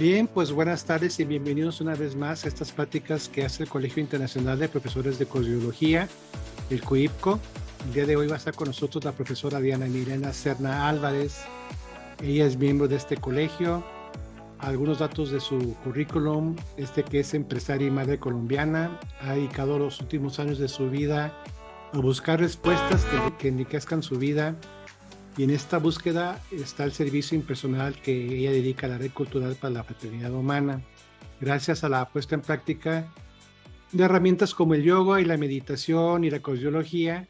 Bien, pues buenas tardes y bienvenidos una vez más a estas pláticas que hace el Colegio Internacional de Profesores de Cosmología, el COIPCO. El día de hoy va a estar con nosotros la profesora Diana Milena Serna Álvarez. Ella es miembro de este colegio. Algunos datos de su currículum, que es empresaria y madre colombiana, ha dedicado los últimos años de su vida a buscar respuestas que enriquezcan su vida. Y en esta búsqueda está el servicio impersonal que ella dedica a la red cultural para la fraternidad humana, gracias a la puesta en práctica de herramientas como el yoga y la meditación y la cosmología,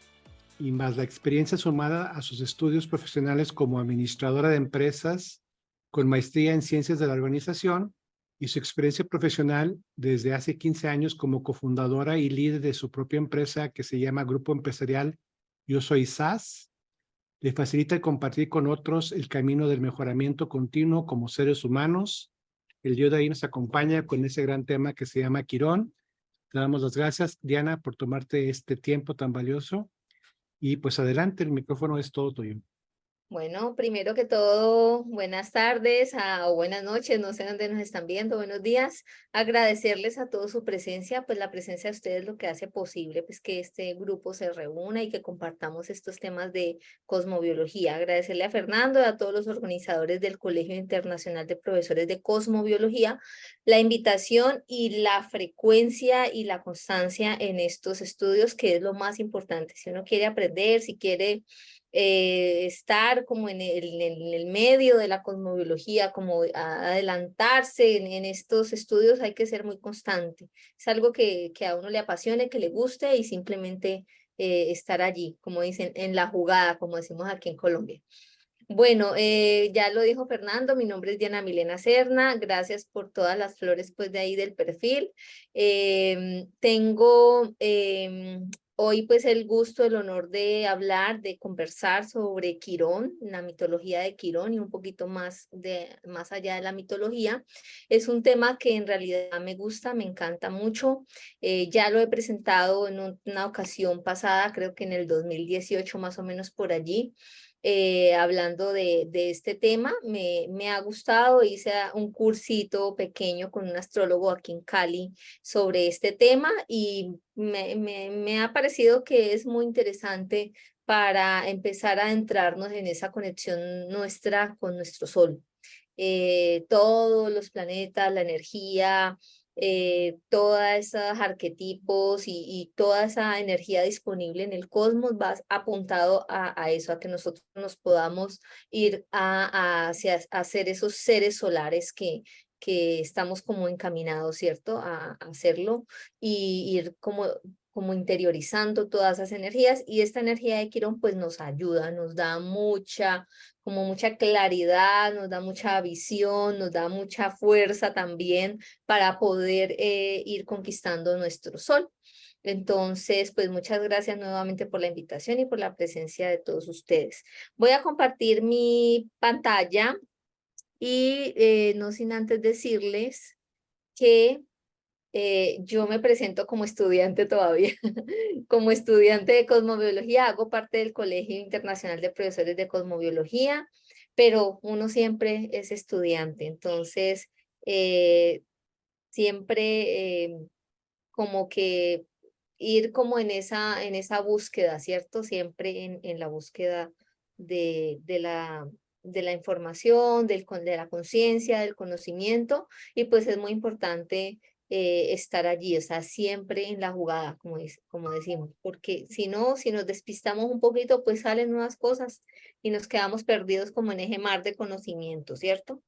y más la experiencia sumada a sus estudios profesionales como administradora de empresas con maestría en ciencias de la organización y su experiencia profesional desde hace 15 años como cofundadora y líder de su propia empresa que se llama Grupo Empresarial Yo Soy SAS. Le facilita el compartir con otros el camino del mejoramiento continuo como seres humanos. El día de hoy nos acompaña con ese gran tema que se llama Quirón. Te damos las gracias, Diana, por tomarte este tiempo tan valioso. Y pues adelante, el micrófono es todo tuyo. Bueno, primero que todo, buenas tardes o buenas noches, no sé dónde nos están viendo, buenos días. Agradecerles a todos su presencia, pues la presencia de ustedes es lo que hace posible pues que este grupo se reúna y que compartamos estos temas de cosmobiología. Agradecerle a Fernando y a todos los organizadores del Colegio Internacional de Profesores de Cosmobiología la invitación y la frecuencia y la constancia en estos estudios, que es lo más importante. Si uno quiere aprender, si quiere estar como en el medio de la cosmobiología, como adelantarse en estos estudios, hay que ser muy constante. Es algo que a uno le apasione, que le guste y simplemente estar allí, como dicen, en la jugada, como decimos aquí en Colombia. Bueno, ya lo dijo Fernando, mi nombre es Diana Milena Serna, gracias por todas las flores pues de ahí del perfil. Tengo hoy pues el gusto, el honor de hablar, de conversar sobre Quirón, la mitología de Quirón y un poquito más allá de la mitología. Es un tema que en realidad me gusta, me encanta mucho. Ya lo he presentado en una ocasión pasada, creo que en el 2018 más o menos por allí. Hablando de este tema. Me ha gustado, hice un cursito pequeño con un astrólogo aquí en Cali sobre este tema y me ha parecido que es muy interesante para empezar a adentrarnos en esa conexión nuestra con nuestro Sol. Todos los planetas, la energía, todos esos arquetipos y toda esa energía disponible en el cosmos va apuntado a eso, a que nosotros nos podamos ir a ser esos seres solares que estamos como encaminados, ¿cierto? A hacerlo y ir como interiorizando todas esas energías, y esta energía de Quirón pues nos ayuda, nos da mucha claridad, nos da mucha visión, nos da mucha fuerza también para poder ir conquistando nuestro sol. Entonces, pues muchas gracias nuevamente por la invitación y por la presencia de todos ustedes. Voy a compartir mi pantalla y no sin antes decirles que yo me presento como estudiante todavía, como estudiante de cosmobiología, hago parte del Colegio Internacional de Profesores de Cosmobiología, pero uno siempre es estudiante, entonces eh, siempre como que ir como en esa búsqueda, ¿cierto? Siempre en la búsqueda de la información, de la conciencia, del conocimiento, y pues es muy importante estar allí, o sea, siempre en la jugada, como decimos, porque si no, si nos despistamos un poquito, pues salen nuevas cosas y nos quedamos perdidos como en ese mar de conocimiento, ¿cierto?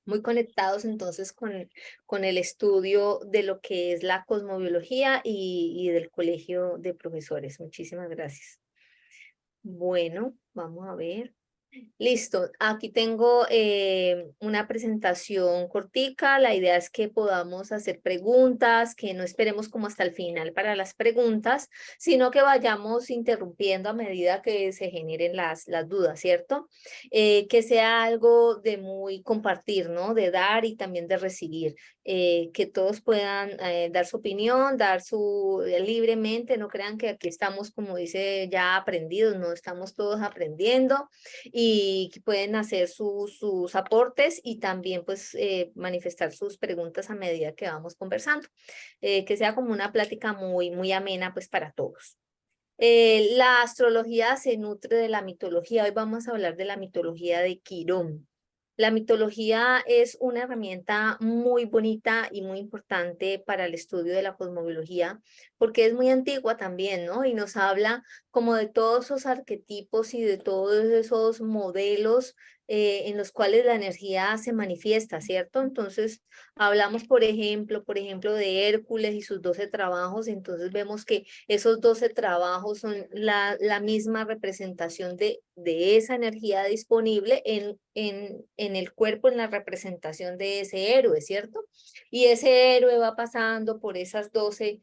Muy conectados entonces con el estudio de lo que es la cosmobiología y del colegio de profesores. Muchísimas gracias. Bueno, vamos a ver. Listo, aquí tengo una presentación cortica. La idea es que podamos hacer preguntas, que no esperemos como hasta el final para las preguntas, sino que vayamos interrumpiendo a medida que se generen las dudas, ¿cierto? Que sea algo de muy compartir, ¿no? De dar y también de recibir. que todos puedan dar su opinión, dar su libremente, no crean que aquí estamos, como dice, ya aprendidos, no estamos todos aprendiendo y que pueden hacer sus aportes y también pues manifestar sus preguntas a medida que vamos conversando, que sea como una plática muy amena pues para todos. La astrología se nutre de la mitología. Hoy vamos a hablar de la mitología de Quirón. La mitología es una herramienta muy bonita y muy importante para el estudio de la cosmobiología, porque es muy antigua también, ¿no? Y nos habla como de todos esos arquetipos y de todos esos modelos en los cuales la energía se manifiesta, ¿cierto? Entonces, hablamos, por ejemplo, de Hércules y sus 12 trabajos, entonces vemos que esos 12 trabajos son la misma representación de esa energía disponible en el cuerpo, en la representación de ese héroe, ¿cierto? Y ese héroe va pasando por esas 12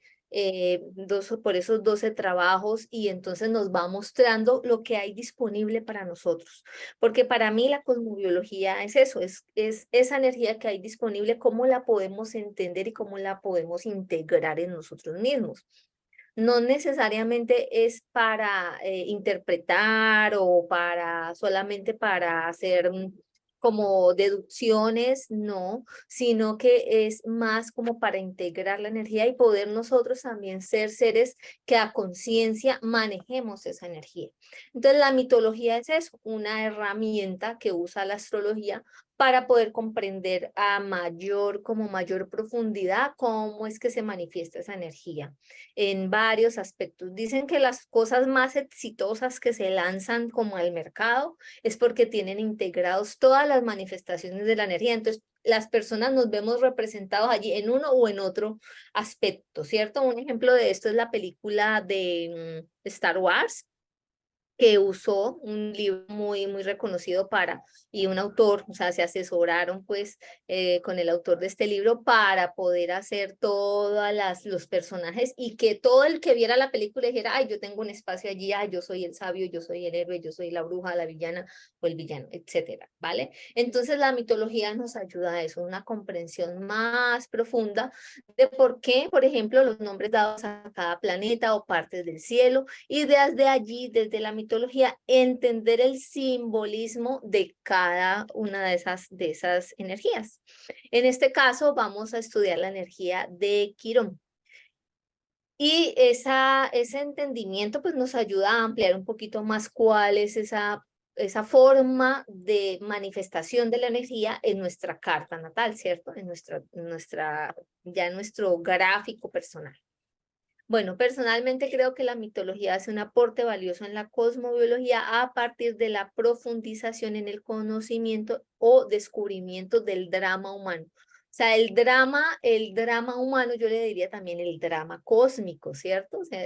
por esos 12 trabajos y entonces nos va mostrando lo que hay disponible para nosotros. Porque para mí la cosmobiología es eso, es esa energía que hay disponible, cómo la podemos entender y cómo la podemos integrar en nosotros mismos. No necesariamente es para interpretar o para solamente para hacer como deducciones, no, sino que es más como para integrar la energía y poder nosotros también ser seres que a conciencia manejemos esa energía. Entonces la mitología es eso, una herramienta que usa la astrología para poder comprender a mayor profundidad cómo es que se manifiesta esa energía en varios aspectos. Dicen que las cosas más exitosas que se lanzan como al mercado es porque tienen integrados todas las manifestaciones de la energía. Entonces, las personas nos vemos representados allí en uno o en otro aspecto, ¿cierto? Un ejemplo de esto es la película de Star Wars, que usó un libro muy reconocido y un autor, o sea, se asesoraron pues con el autor de este libro para poder hacer todos los personajes y que todo el que viera la película dijera, ay, yo tengo un espacio allí, ay, yo soy el sabio, yo soy el héroe, yo soy la bruja, la villana o el villano, etcétera, ¿vale? Entonces la mitología nos ayuda a eso, una comprensión más profunda de por qué, por ejemplo, los nombres dados a cada planeta o partes del cielo, y desde allí, desde la mitología, entender el simbolismo de cada una de esas energías. En este caso, vamos a estudiar la energía de Quirón. Y ese entendimiento pues, nos ayuda a ampliar un poquito más cuál es esa forma de manifestación de la energía en nuestra carta natal, ¿cierto? Ya en nuestro gráfico personal. Bueno, personalmente creo que la mitología hace un aporte valioso en la cosmobiología a partir de la profundización en el conocimiento o descubrimiento del drama humano. O sea, el drama humano, yo le diría también el drama cósmico, ¿cierto? O sea,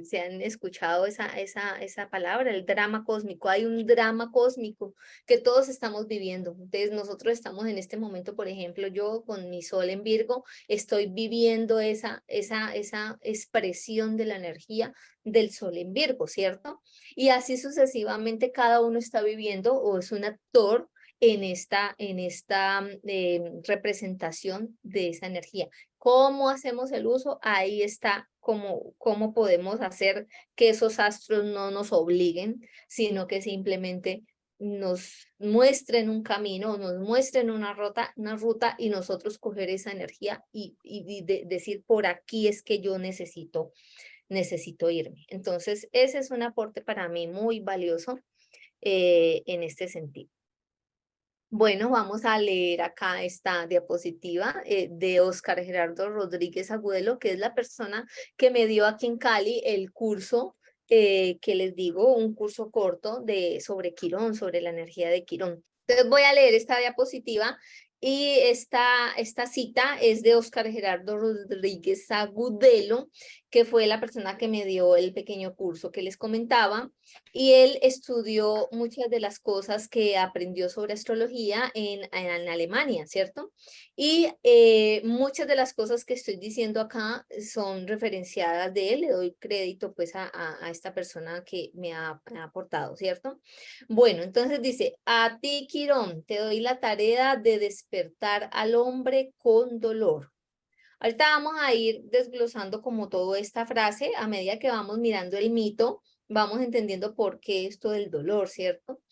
se han escuchado esa palabra, el drama cósmico. Hay un drama cósmico que todos estamos viviendo. Entonces, nosotros estamos en este momento, por ejemplo, yo con mi sol en Virgo, estoy viviendo esa expresión de la energía del sol en Virgo, ¿cierto? Y así sucesivamente cada uno está viviendo o es un actor en esta representación de esa energía. ¿Cómo hacemos el uso? Ahí está cómo podemos hacer que esos astros no nos obliguen, sino que simplemente nos muestren un camino, nos muestren una ruta y nosotros coger esa energía y decir, por aquí es que yo necesito irme. Entonces, ese es un aporte para mí muy valioso en este sentido. Bueno, vamos a leer acá esta diapositiva de Óscar Gerardo Rodríguez Agudelo, que es la persona que me dio aquí en Cali el curso que les digo, un curso corto sobre Quirón, sobre la energía de Quirón. Entonces voy a leer esta diapositiva y esta cita es de Óscar Gerardo Rodríguez Agudelo, que fue la persona que me dio el pequeño curso que les comentaba, y él estudió muchas de las cosas que aprendió sobre astrología en Alemania, ¿cierto? Y muchas de las cosas que estoy diciendo acá son referenciadas de él, le doy crédito pues a esta persona que me ha aportado, ¿cierto? Bueno, entonces dice, a ti, Quirón, te doy la tarea de despertar al hombre con dolor. Ahorita vamos a ir desglosando como toda esta frase a medida que vamos mirando el mito, vamos entendiendo por qué esto del dolor, ¿cierto?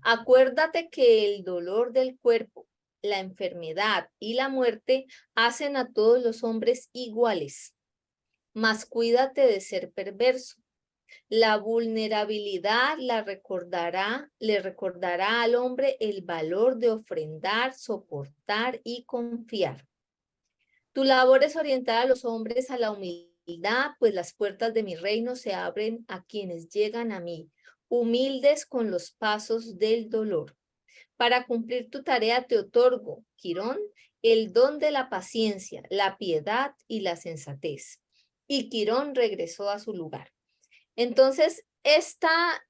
Acuérdate que el dolor del cuerpo, la enfermedad y la muerte hacen a todos los hombres iguales, mas cuídate de ser perverso. La vulnerabilidad le recordará al hombre el valor de ofrendar, soportar y confiar. Tu labor es orientar a los hombres a la humildad, pues las puertas de mi reino se abren a quienes llegan a mí, humildes con los pasos del dolor. Para cumplir tu tarea te otorgo, Quirón, el don de la paciencia, la piedad y la sensatez. Y Quirón regresó a su lugar. Entonces, esta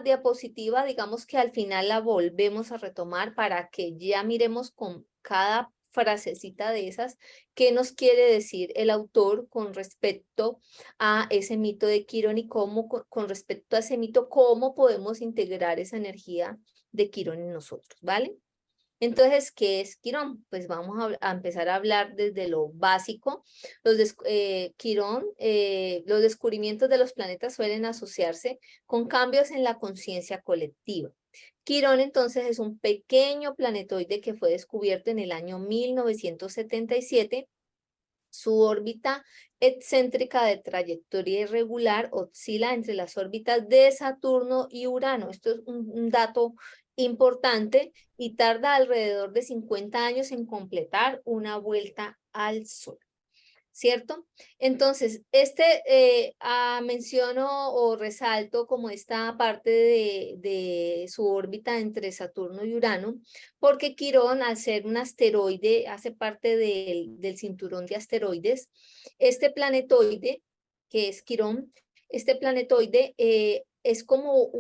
diapositiva, digamos que al final la volvemos a retomar para que ya miremos con cada frasecita de esas qué nos quiere decir el autor con respecto a ese mito de Quirón y cómo, con respecto a ese mito, cómo podemos integrar esa energía de Quirón en nosotros, ¿vale? Entonces, ¿qué es Quirón? Pues vamos a empezar a hablar desde lo básico. Quirón, los descubrimientos de los planetas suelen asociarse con cambios en la conciencia colectiva. Quirón entonces es un pequeño planetoide que fue descubierto en el año 1977. Su órbita excéntrica de trayectoria irregular oscila entre las órbitas de Saturno y Urano. Esto es un dato importante y tarda alrededor de 50 años en completar una vuelta al Sol. ¿Cierto? Entonces, menciono o resalto como esta parte de su órbita entre Saturno y Urano, porque Quirón, al ser un asteroide, hace parte del cinturón de asteroides. Este planetoide, que es Quirón, este planetoide es como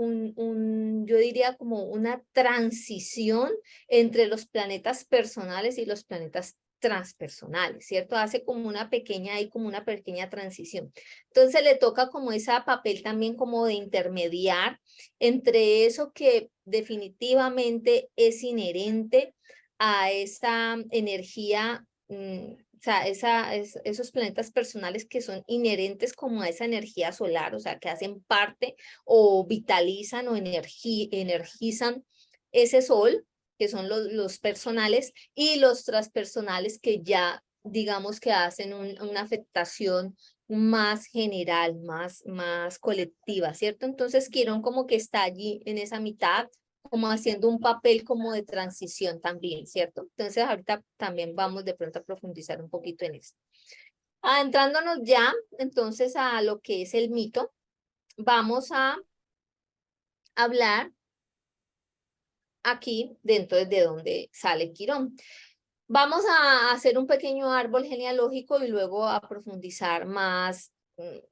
yo diría como una transición entre los planetas personales y los planetas transpersonales, ¿cierto? Hace como una pequeña transición. Entonces le toca como ese papel también como de intermediar entre eso que definitivamente es inherente a esa energía, o sea, esos planetas personales que son inherentes como a esa energía solar, o sea, que hacen parte o vitalizan o energizan ese sol, que son los personales, y los transpersonales que ya, digamos que hacen una afectación más general, más colectiva, ¿cierto? Entonces Quirón como que está allí en esa mitad, como haciendo un papel como de transición también, ¿cierto? Entonces ahorita también vamos de pronto a profundizar un poquito en esto. Entrándonos ya entonces a lo que es el mito, vamos a hablar aquí dentro de donde sale Quirón. Vamos a hacer un pequeño árbol genealógico y luego a profundizar más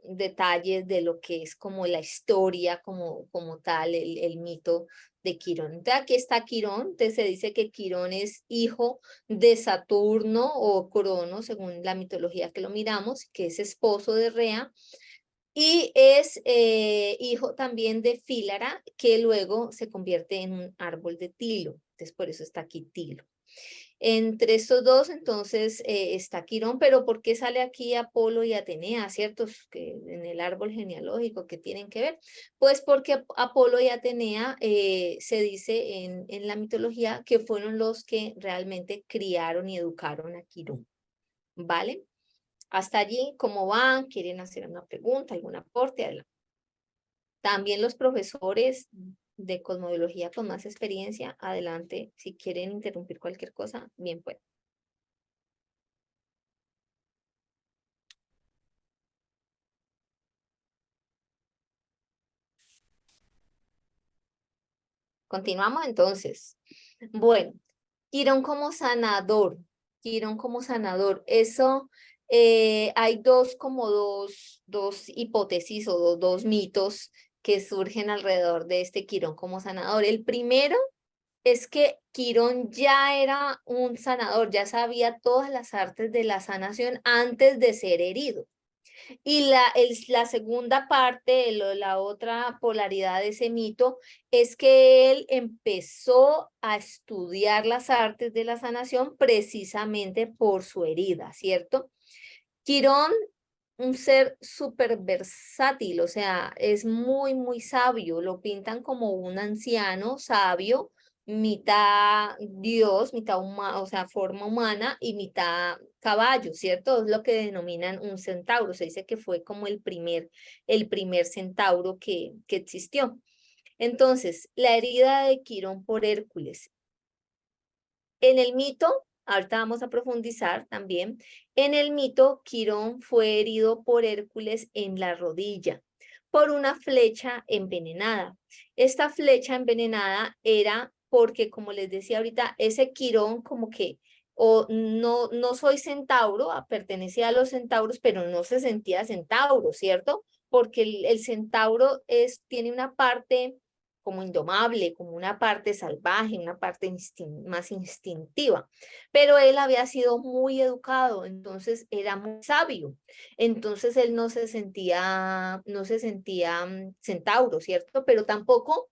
detalles de lo que es como la historia, como tal, el mito de Quirón. Entonces aquí está Quirón, entonces se dice que Quirón es hijo de Saturno o Crono, según la mitología que lo miramos, que es esposo de Rea, y es hijo también de Fílara, que luego se convierte en un árbol de Tilo. Entonces por eso está aquí Tilo. Entre estos dos, entonces, está Quirón, pero ¿por qué sale aquí Apolo y Atenea, cierto? Que en el árbol genealógico, ¿qué tienen que ver? Pues porque Apolo y Atenea se dice en la mitología que fueron los que realmente criaron y educaron a Quirón, ¿vale? Hasta allí, ¿cómo van? ¿Quieren hacer una pregunta, algún aporte? Adelante. También los profesores de cosmología con más experiencia, adelante, si quieren interrumpir cualquier cosa, bien pues. Continuamos entonces. Bueno, Quirón como sanador, Quirón como sanador, eso hay dos hipótesis o dos mitos que surgen alrededor de este Quirón como sanador. El primero es que Quirón ya era un sanador, ya sabía todas las artes de la sanación antes de ser herido. Y la segunda parte, la otra polaridad de ese mito, es que él empezó a estudiar las artes de la sanación precisamente por su herida, ¿cierto? Quirón, un ser súper versátil, o sea, es muy, muy sabio. Lo pintan como un anciano sabio, mitad Dios, mitad humano, o sea, forma humana y mitad caballo, ¿cierto? Es lo que denominan un centauro. Se dice que fue como el primer centauro que existió. Entonces, la herida de Quirón por Hércules. En el mito, ahorita vamos a profundizar también, en el mito, Quirón fue herido por Hércules en la rodilla por una flecha envenenada. Esta flecha envenenada era porque, como les decía ahorita, ese Quirón como que o no soy centauro, pertenecía a los centauros, pero no se sentía centauro, ¿cierto? Porque el centauro tiene una parte como indomable, como una parte salvaje, una parte más instintiva. Pero él había sido muy educado, entonces era muy sabio. Entonces él no se sentía centauro, ¿cierto? Pero tampoco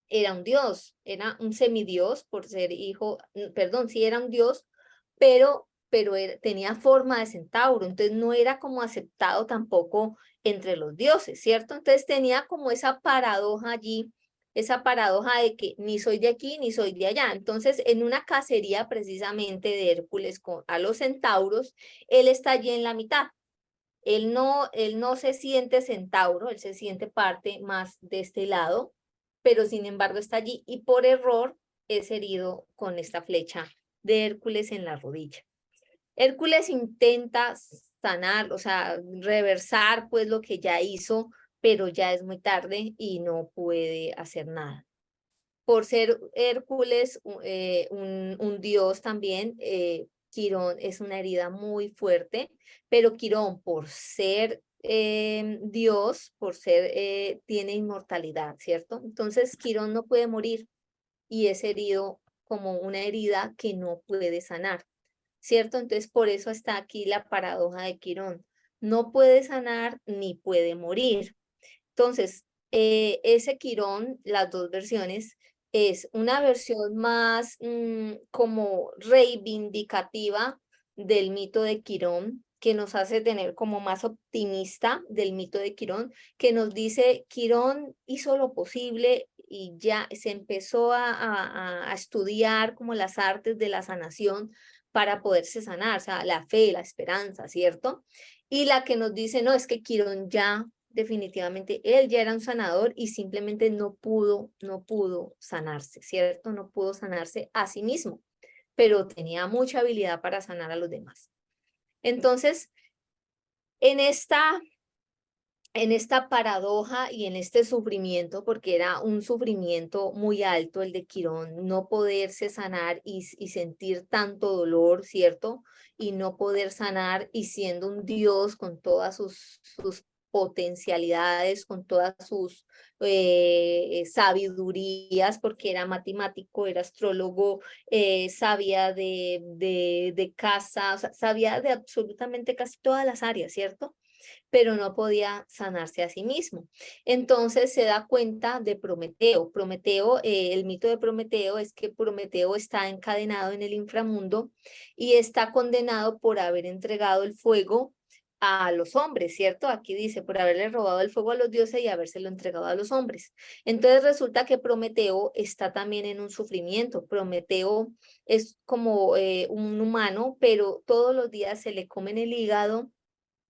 era un dios, era un semidios por ser hijo, perdón, sí era un dios, pero tenía forma de centauro, entonces no era como aceptado tampoco entre los dioses, ¿cierto? Entonces tenía como esa paradoja allí, esa paradoja de que ni soy de aquí ni soy de allá. Entonces, en una cacería precisamente de Hércules a los centauros, él está allí en la mitad. Él no se siente centauro, él se siente parte más de este lado, pero sin embargo está allí y por error es herido con esta flecha de Hércules en la rodilla. Hércules intenta sanar, o sea, reversar pues lo que ya hizo, pero ya es muy tarde y no puede hacer nada. Por ser Hércules un dios también, Quirón es una herida muy fuerte, pero Quirón por ser dios, tiene inmortalidad, ¿cierto? Entonces Quirón no puede morir y es herido como una herida que no puede sanar, ¿cierto? Entonces por eso está aquí la paradoja de Quirón. No puede sanar ni puede morir. Entonces, ese Quirón, las dos versiones, es una versión más como reivindicativa del mito de Quirón, que nos hace tener como más optimista del mito de Quirón, que nos dice, Quirón hizo lo posible y ya se empezó a estudiar como las artes de la sanación para poderse sanar, o sea, la fe, la esperanza, ¿cierto? Y la que nos dice, no, es que Quirón ya definitivamente él ya era un sanador y simplemente no pudo sanarse, ¿cierto? No pudo sanarse a sí mismo, pero tenía mucha habilidad para sanar a los demás. Entonces, en esta, en esta paradoja y en este sufrimiento, porque era un sufrimiento muy alto el de Quirón, no poderse sanar y sentir tanto dolor, ¿cierto? Y no poder sanar y siendo un Dios con todas sus potencialidades, con todas sus sabidurías, porque era matemático, era astrólogo, sabía de casa, o sea, sabía de absolutamente casi todas las áreas, ¿cierto? Pero no podía sanarse a sí mismo. Entonces se da cuenta de Prometeo. El mito de Prometeo es que Prometeo está encadenado en el inframundo y está condenado por haber entregado el fuego a los hombres, ¿cierto? Aquí dice, por haberle robado el fuego a los dioses y habérselo entregado a los hombres. Entonces resulta que Prometeo está también en un sufrimiento. Prometeo es como un humano, pero todos los días se le comen el hígado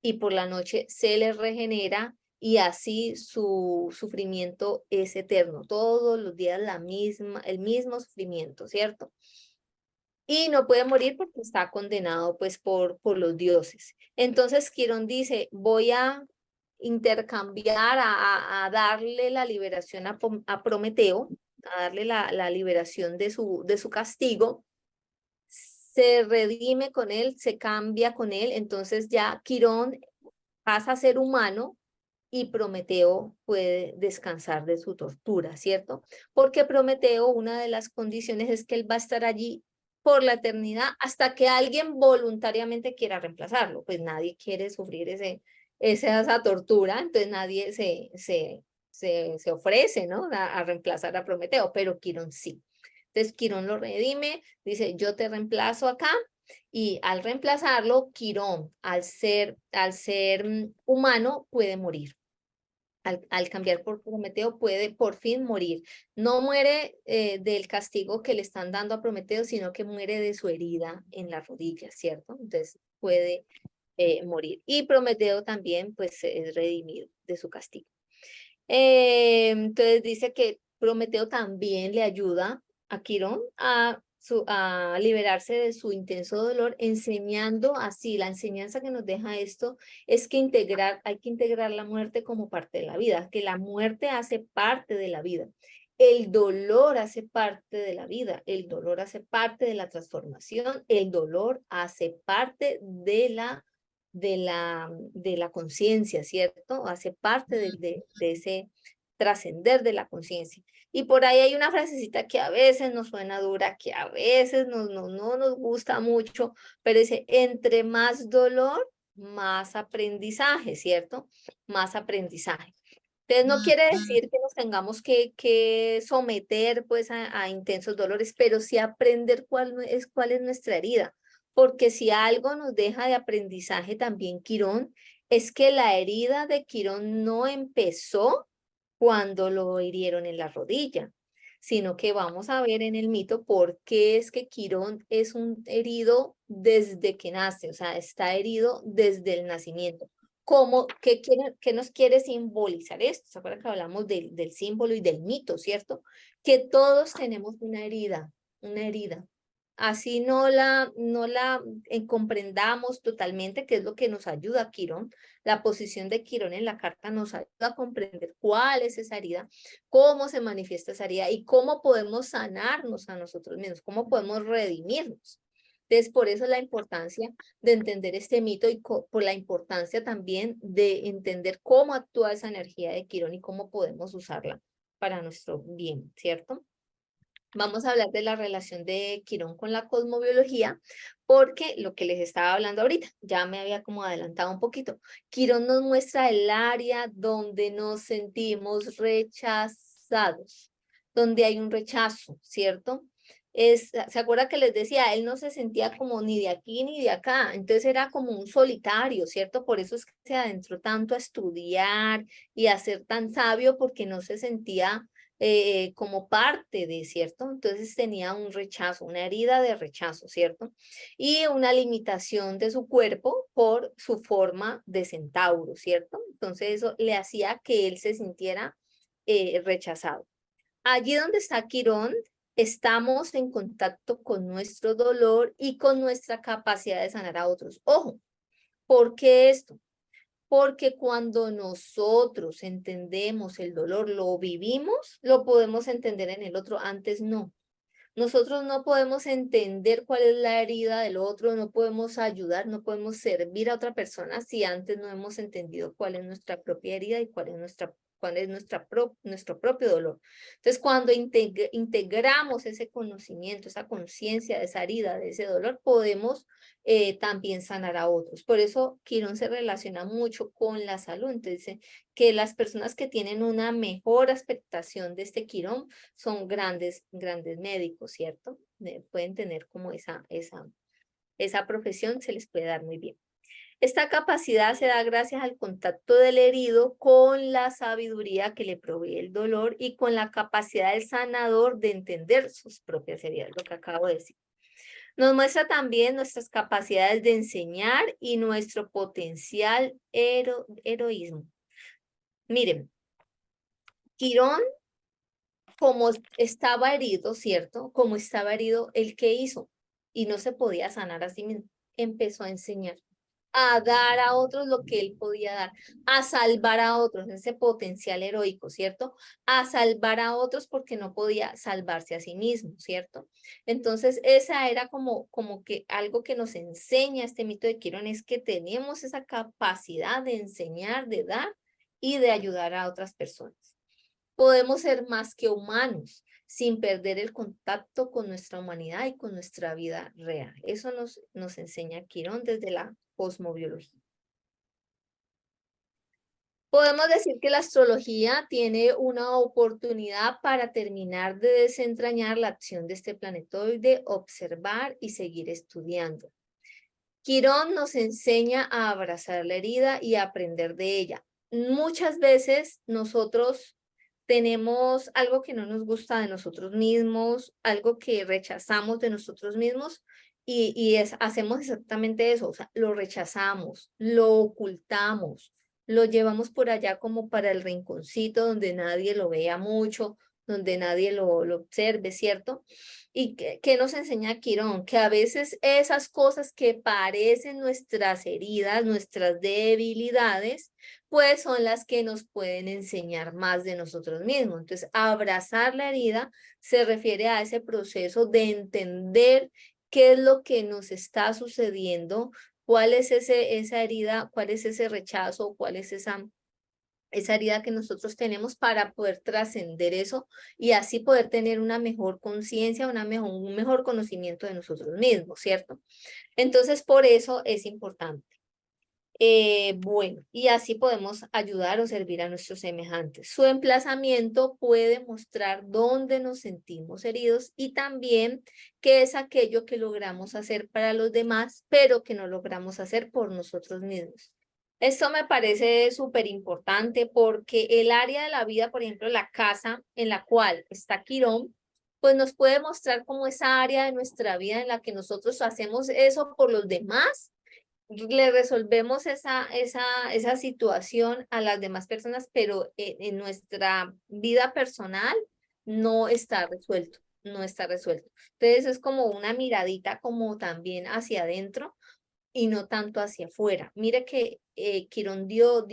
y por la noche se le regenera y así su sufrimiento es eterno. Todos los días el mismo sufrimiento, ¿cierto? Y no puede morir porque está condenado pues por los dioses. Entonces Quirón dice, voy a intercambiar, a darle la liberación a Prometeo, a darle la liberación de su castigo se redime con él, se cambia con él, entonces ya Quirón pasa a ser humano y Prometeo puede descansar de su tortura, ¿cierto? Porque Prometeo, una de las condiciones es que él va a estar allí por la eternidad hasta que alguien voluntariamente quiera reemplazarlo. Pues nadie quiere sufrir esa tortura, entonces nadie se ofrece, ¿no? A reemplazar a Prometeo, pero Quirón sí. Entonces Quirón lo redime, dice, yo te reemplazo acá, y al reemplazarlo, Quirón, al ser humano, puede morir. Al cambiar por Prometeo, puede por fin morir. No muere del castigo que le están dando a Prometeo, sino que muere de su herida en la rodilla, ¿cierto? Entonces puede morir. Y Prometeo también, pues, es redimido de su castigo. Entonces dice que Prometeo también le ayuda a Quirón a liberarse de su intenso dolor, enseñando así, la enseñanza que nos deja esto es que hay que integrar la muerte como parte de la vida, que la muerte hace parte de la vida. El dolor hace parte de la vida, el dolor hace parte de la transformación, el dolor hace parte de la conciencia, ¿cierto? Hace parte de ese trascender de la conciencia. Y por ahí hay una frasecita que a veces nos suena dura, que a veces no nos gusta mucho, pero dice, entre más dolor, más aprendizaje, ¿cierto? Más aprendizaje. Entonces no quiere decir que nos tengamos que someter pues a intensos dolores, pero sí aprender cuál es nuestra herida. Porque si algo nos deja de aprendizaje también Quirón, es que la herida de Quirón no empezó cuando lo hirieron en la rodilla, sino que vamos a ver en el mito por qué es que Quirón es un herido desde que nace, o sea, está herido desde el nacimiento. ¿Qué nos quiere simbolizar esto? ¿Se acuerdan que hablamos del símbolo y del mito, cierto? Que todos tenemos una herida. Así no la comprendamos totalmente, que es lo que nos ayuda a Quirón. La posición de Quirón en la carta nos ayuda a comprender cuál es esa herida, cómo se manifiesta esa herida y cómo podemos sanarnos a nosotros mismos, cómo podemos redimirnos. Entonces, por eso la importancia de entender este mito y por la importancia también de entender cómo actúa esa energía de Quirón y cómo podemos usarla para nuestro bien, ¿cierto? Vamos a hablar de la relación de Quirón con la cosmobiología, porque lo que les estaba hablando ahorita, ya me había como adelantado un poquito. Quirón nos muestra el área donde nos sentimos rechazados, donde hay un rechazo, ¿cierto? ¿Se acuerda que les decía? Él no se sentía como ni de aquí ni de acá, entonces era como un solitario, ¿cierto? Por eso es que se adentró tanto a estudiar y a ser tan sabio, porque no se sentía como parte de, ¿cierto? Entonces tenía un rechazo, una herida de rechazo, ¿cierto? Y una limitación de su cuerpo por su forma de centauro, ¿cierto? Entonces eso le hacía que él se sintiera rechazado. Allí donde está Quirón, estamos en contacto con nuestro dolor y con nuestra capacidad de sanar a otros. Ojo, ¿por qué esto? Porque cuando nosotros entendemos el dolor, lo vivimos, lo podemos entender en el otro, antes no. Nosotros no podemos entender cuál es la herida del otro, no podemos ayudar, no podemos servir a otra persona si antes no hemos entendido cuál es nuestra propia herida y nuestro propio dolor. Entonces, cuando integramos ese conocimiento, esa conciencia de esa herida, de ese dolor, podemos también sanar a otros. Por eso Quirón se relaciona mucho con la salud. Entonces, que las personas que tienen una mejor aspectación de este Quirón son grandes médicos, ¿cierto? Pueden tener como esa profesión, se les puede dar muy bien. Esta capacidad se da gracias al contacto del herido con la sabiduría que le provee el dolor y con la capacidad del sanador de entender sus propias heridas, lo que acabo de decir. Nos muestra también nuestras capacidades de enseñar y nuestro potencial heroísmo. Miren, Quirón, como estaba herido, ¿cierto? Como estaba herido, ¿el qué hizo? Y no se podía sanar a sí mismo. Empezó a enseñar. a dar a otros lo que él podía dar, a salvar a otros, ese potencial heroico, ¿cierto? A salvar a otros porque no podía salvarse a sí mismo, ¿cierto? Entonces, esa era como que algo que nos enseña este mito de Quirón, es que tenemos esa capacidad de enseñar, de dar y de ayudar a otras personas. Podemos ser más que humanos, sin perder el contacto con nuestra humanidad y con nuestra vida real. Eso nos enseña Quirón desde la cosmobiología. Podemos decir que la astrología tiene una oportunidad para terminar de desentrañar la acción de este planetoide, observar y seguir estudiando. Quirón nos enseña a abrazar la herida y a aprender de ella. Muchas veces nosotros tenemos algo que no nos gusta de nosotros mismos, algo que rechazamos de nosotros mismos hacemos exactamente eso, o sea, lo rechazamos, lo ocultamos, lo llevamos por allá como para el rinconcito donde nadie lo vea mucho, donde nadie lo observe, ¿cierto? ¿Y qué nos enseña Quirón? Que a veces esas cosas que parecen nuestras heridas, nuestras debilidades, pues son las que nos pueden enseñar más de nosotros mismos. Entonces, abrazar la herida se refiere a ese proceso de entender qué es lo que nos está sucediendo, cuál es esa herida, cuál es ese rechazo, cuál es esa herida que nosotros tenemos para poder trascender eso y así poder tener una mejor conciencia, un mejor conocimiento de nosotros mismos, ¿cierto? Entonces, por eso es importante. Bueno, y así podemos ayudar o servir a nuestros semejantes. Su emplazamiento puede mostrar dónde nos sentimos heridos y también qué es aquello que logramos hacer para los demás, pero que no logramos hacer por nosotros mismos. Esto me parece súper importante porque el área de la vida, por ejemplo, la casa en la cual está Quirón, pues nos puede mostrar como esa área de nuestra vida en la que nosotros hacemos eso por los demás, le resolvemos esa situación a las demás personas, pero en nuestra vida personal no está resuelto, no está resuelto. Entonces es como una miradita como también hacia adentro y no tanto hacia afuera. Mire que Quirón dio,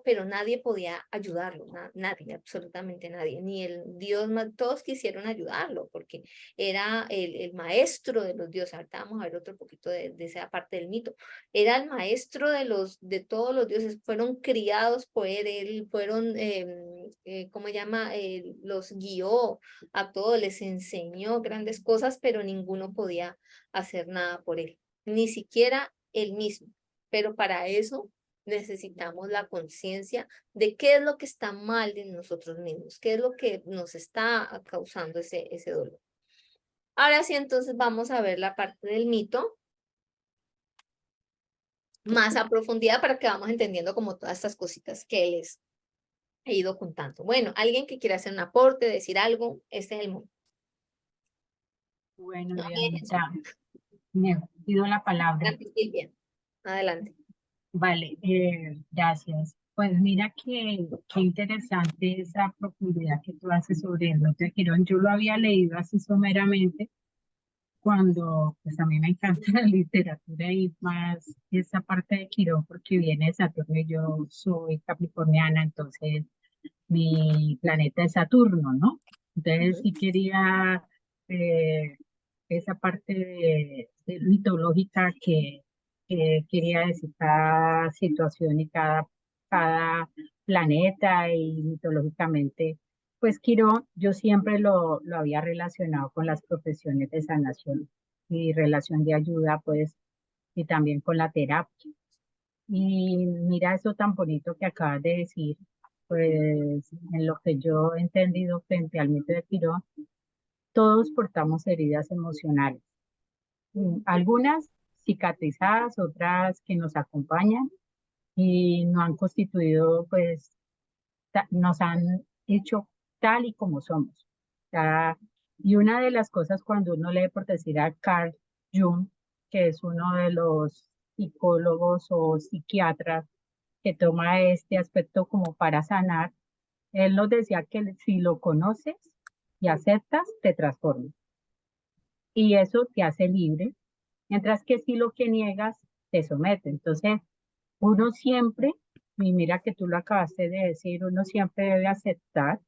pero nadie podía ayudarlo, nadie, absolutamente nadie, ni el Dios, todos quisieron ayudarlo porque era el maestro de los dioses. Ahorita vamos a ver otro poquito de esa parte del mito. Era el maestro de todos los dioses, fueron criados por él, fueron, ¿cómo se llama? Los guió a todos, les enseñó grandes cosas, pero ninguno podía hacer nada por él, ni siquiera él mismo. Pero para eso necesitamos la conciencia de qué es lo que está mal en nosotros mismos, qué es lo que nos está causando ese dolor. Ahora sí, entonces vamos a ver la parte del mito más a profundidad para que vamos entendiendo como todas estas cositas que les he ido contando. Bueno, alguien que quiera hacer un aporte, decir algo, este es el momento. Bueno, No, Dianita, me pido la palabra. adelante, Silvia. Adelante. Vale, gracias. Pues mira qué interesante esa profundidad que tú haces sobre el mito de Quirón. Yo lo había leído así someramente cuando, pues a mí me encanta la literatura y más esa parte de Quirón porque viene de Saturno y yo soy capricorniana, entonces mi planeta es Saturno, ¿no? Entonces sí quería eh, esa parte de mitológica que quería decir cada situación y cada planeta y mitológicamente, pues Quirón yo siempre lo había relacionado con las profesiones de sanación y relación de ayuda, pues, y también con la terapia. Y mira eso tan bonito que acabas de decir, pues en lo que yo he entendido frente al mito de Quirón, todos portamos heridas emocionales, algunas cicatrizadas, otras que nos acompañan y nos han constituido, pues nos han hecho tal y como somos. Y una de las cosas cuando uno lee, por decir a Carl Jung, que es uno de los psicólogos o psiquiatras que toma este aspecto como para sanar, él nos decía que si lo conoces y aceptas, te transforma. Y eso te hace libre, mientras que si lo que niegas te somete. Entonces, uno siempre, y mira que tú lo acabaste de decir, uno siempre debe aceptar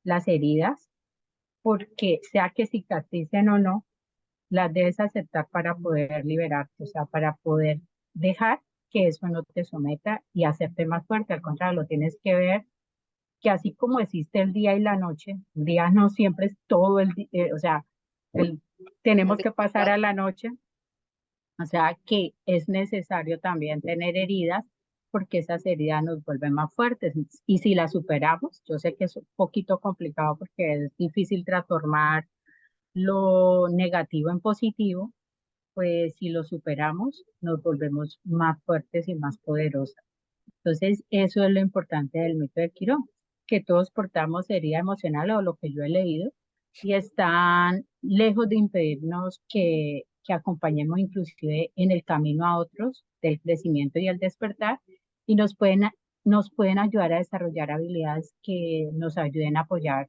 las heridas, porque sea que cicatricen o no, las debes aceptar para poder liberarte, o sea, para poder dejar que eso no te someta y hacerte más fuerte. Al contrario, lo tienes que ver que así como existe el día y la noche, el día no siempre es todo el día, o sea, el- Las tenemos que pasar a 24. la noche, o sea, que es necesario también tener heridas porque esas heridas nos vuelven más fuertes. Y si las superamos, yo sé que es un poquito complicado porque es difícil transformar lo negativo en positivo, pues si lo superamos, nos volvemos más fuertes y más poderosas. Entonces, eso es lo importante del mito de Quirón, que todos portamos herida emocional o lo que yo he leído y están lejos de impedirnos que acompañemos inclusive en el camino a otros del crecimiento y el despertar y nos pueden ayudar a desarrollar habilidades que nos ayuden a apoyar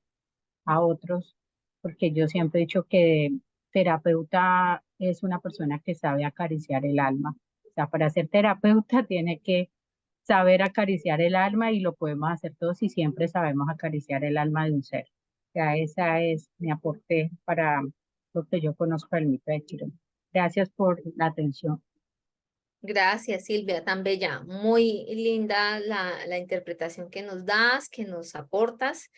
a otros, porque yo siempre he dicho que terapeuta es una persona que sabe acariciar el alma. O sea, para ser terapeuta tiene que saber acariciar el alma y lo podemos hacer todos si siempre sabemos acariciar el alma de un ser. O sea, esa es mi aporte para lo que yo conozco del mito de Quirón. Gracias por la atención. Gracias, Silvia, tan bella. Muy linda la interpretación que nos das, que nos aportas.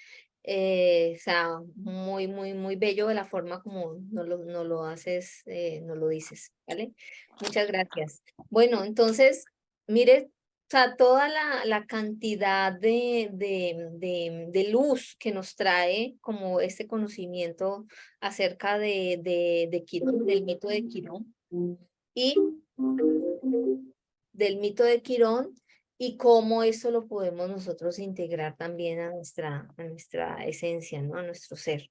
O sea, muy, muy, muy bello de la forma como nos lo haces, nos lo dices, ¿vale? Muchas gracias. Bueno, entonces, mire, o sea, toda la cantidad de luz que nos trae como este conocimiento acerca de Quirón, del mito de Quirón. Y del mito de Quirón y cómo eso lo podemos nosotros integrar también a nuestra esencia, ¿no? A nuestro ser.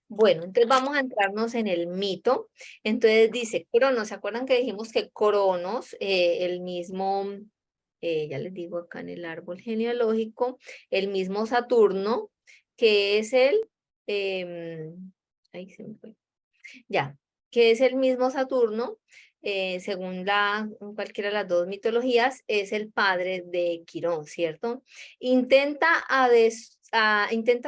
Bueno, entonces vamos a entrarnos en el mito. Entonces dice, Cronos, ¿se acuerdan que dijimos que Cronos, el mismo, ya les digo acá en el árbol genealógico, el mismo Saturno, que es ahí se me fue, ya, que es el mismo Saturno, según cualquiera de las dos mitologías, es el padre de Quirón, ¿cierto? Intenta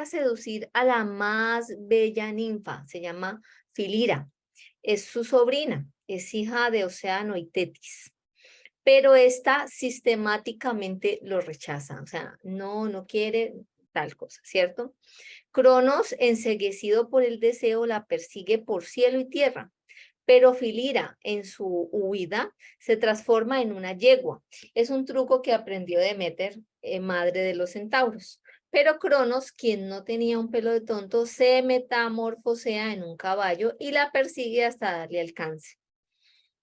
seducir a la más bella ninfa, se llama Filira, es su sobrina, es hija de Océano y Tetis, pero esta sistemáticamente lo rechaza, o sea, no quiere tal cosa, ¿cierto? Cronos, enceguecido por el deseo, la persigue por cielo y tierra, pero Filira, en su huida, se transforma en una yegua. Es un truco que aprendió Deméter, madre de los centauros. Pero Cronos, quien no tenía un pelo de tonto, se metamorfosea en un caballo y la persigue hasta darle alcance.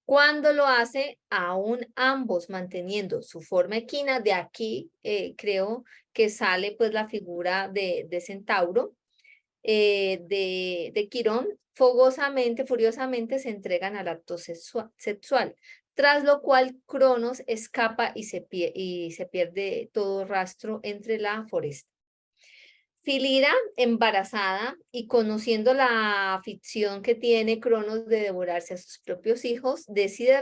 Cuando lo hace, aún ambos manteniendo su forma equina, de aquí creo que sale pues la figura de centauro, de Quirón, fogosamente, furiosamente se entregan al acto sexual, tras lo cual Cronos escapa y se pierde todo rastro entre la foresta. Filira, embarazada y conociendo la afición que tiene Cronos de devorarse a sus propios hijos, decide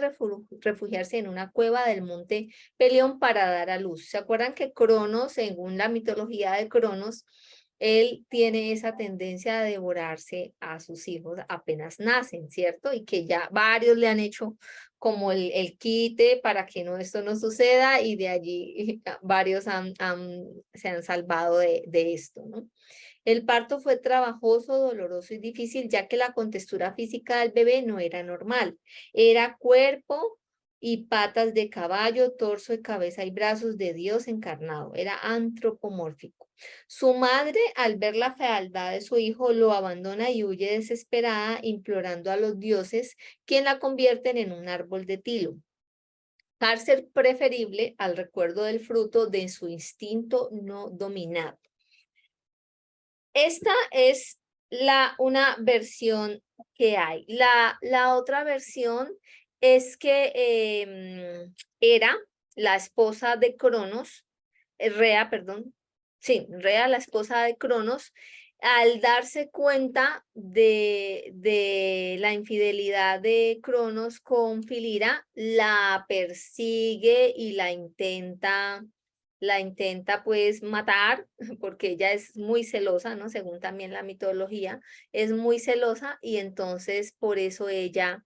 refugiarse en una cueva del monte Pelión para dar a luz. ¿Se acuerdan que Cronos, según la mitología de Cronos, él tiene esa tendencia a devorarse a sus hijos apenas nacen, ¿cierto? Y que ya varios le han hecho como el quite para que esto no suceda y de allí varios se han salvado de esto, ¿no? El parto fue trabajoso, doloroso y difícil, ya que la contextura física del bebé no era normal. Era cuerpo y patas de caballo, torso y cabeza y brazos de Dios encarnado. Era antropomórfico. Su madre, al ver la fealdad de su hijo, lo abandona y huye desesperada, implorando a los dioses, quien la convierten en un árbol de tilo. Cárcel preferible al recuerdo del fruto de su instinto no dominado. Esta es una versión que hay. La otra versión es que era la esposa de Cronos, Rea, perdón, sí, Rea, la esposa de Cronos, al darse cuenta de la infidelidad de Cronos con Filira, la persigue y la intenta pues matar, porque ella es muy celosa, ¿no? Según también la mitología, es muy celosa y entonces por eso ella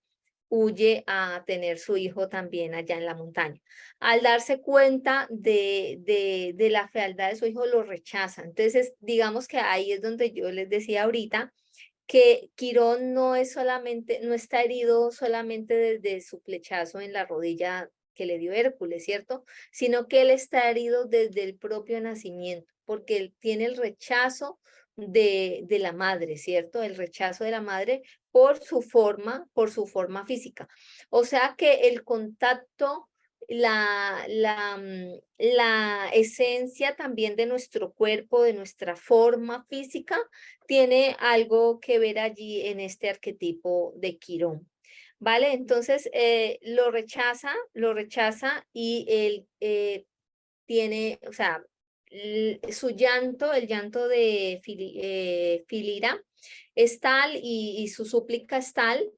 huye a tener su hijo también allá en la montaña. Al darse cuenta de la fealdad de su hijo, lo rechaza. Entonces, digamos que ahí es donde yo les decía ahorita que Quirón no es solamente, no está herido solamente desde su flechazo en la rodilla que le dio Hércules, ¿cierto? Sino que él está herido desde el propio nacimiento, porque él tiene el rechazo de la madre, ¿cierto? El rechazo de la madre por su forma física. O sea que el contacto, la esencia también de nuestro cuerpo, de nuestra forma física, tiene algo que ver allí en este arquetipo de Quirón. ¿Vale? Entonces lo rechaza y él tiene, o sea, su llanto, el llanto de Filira es tal y su súplica es tal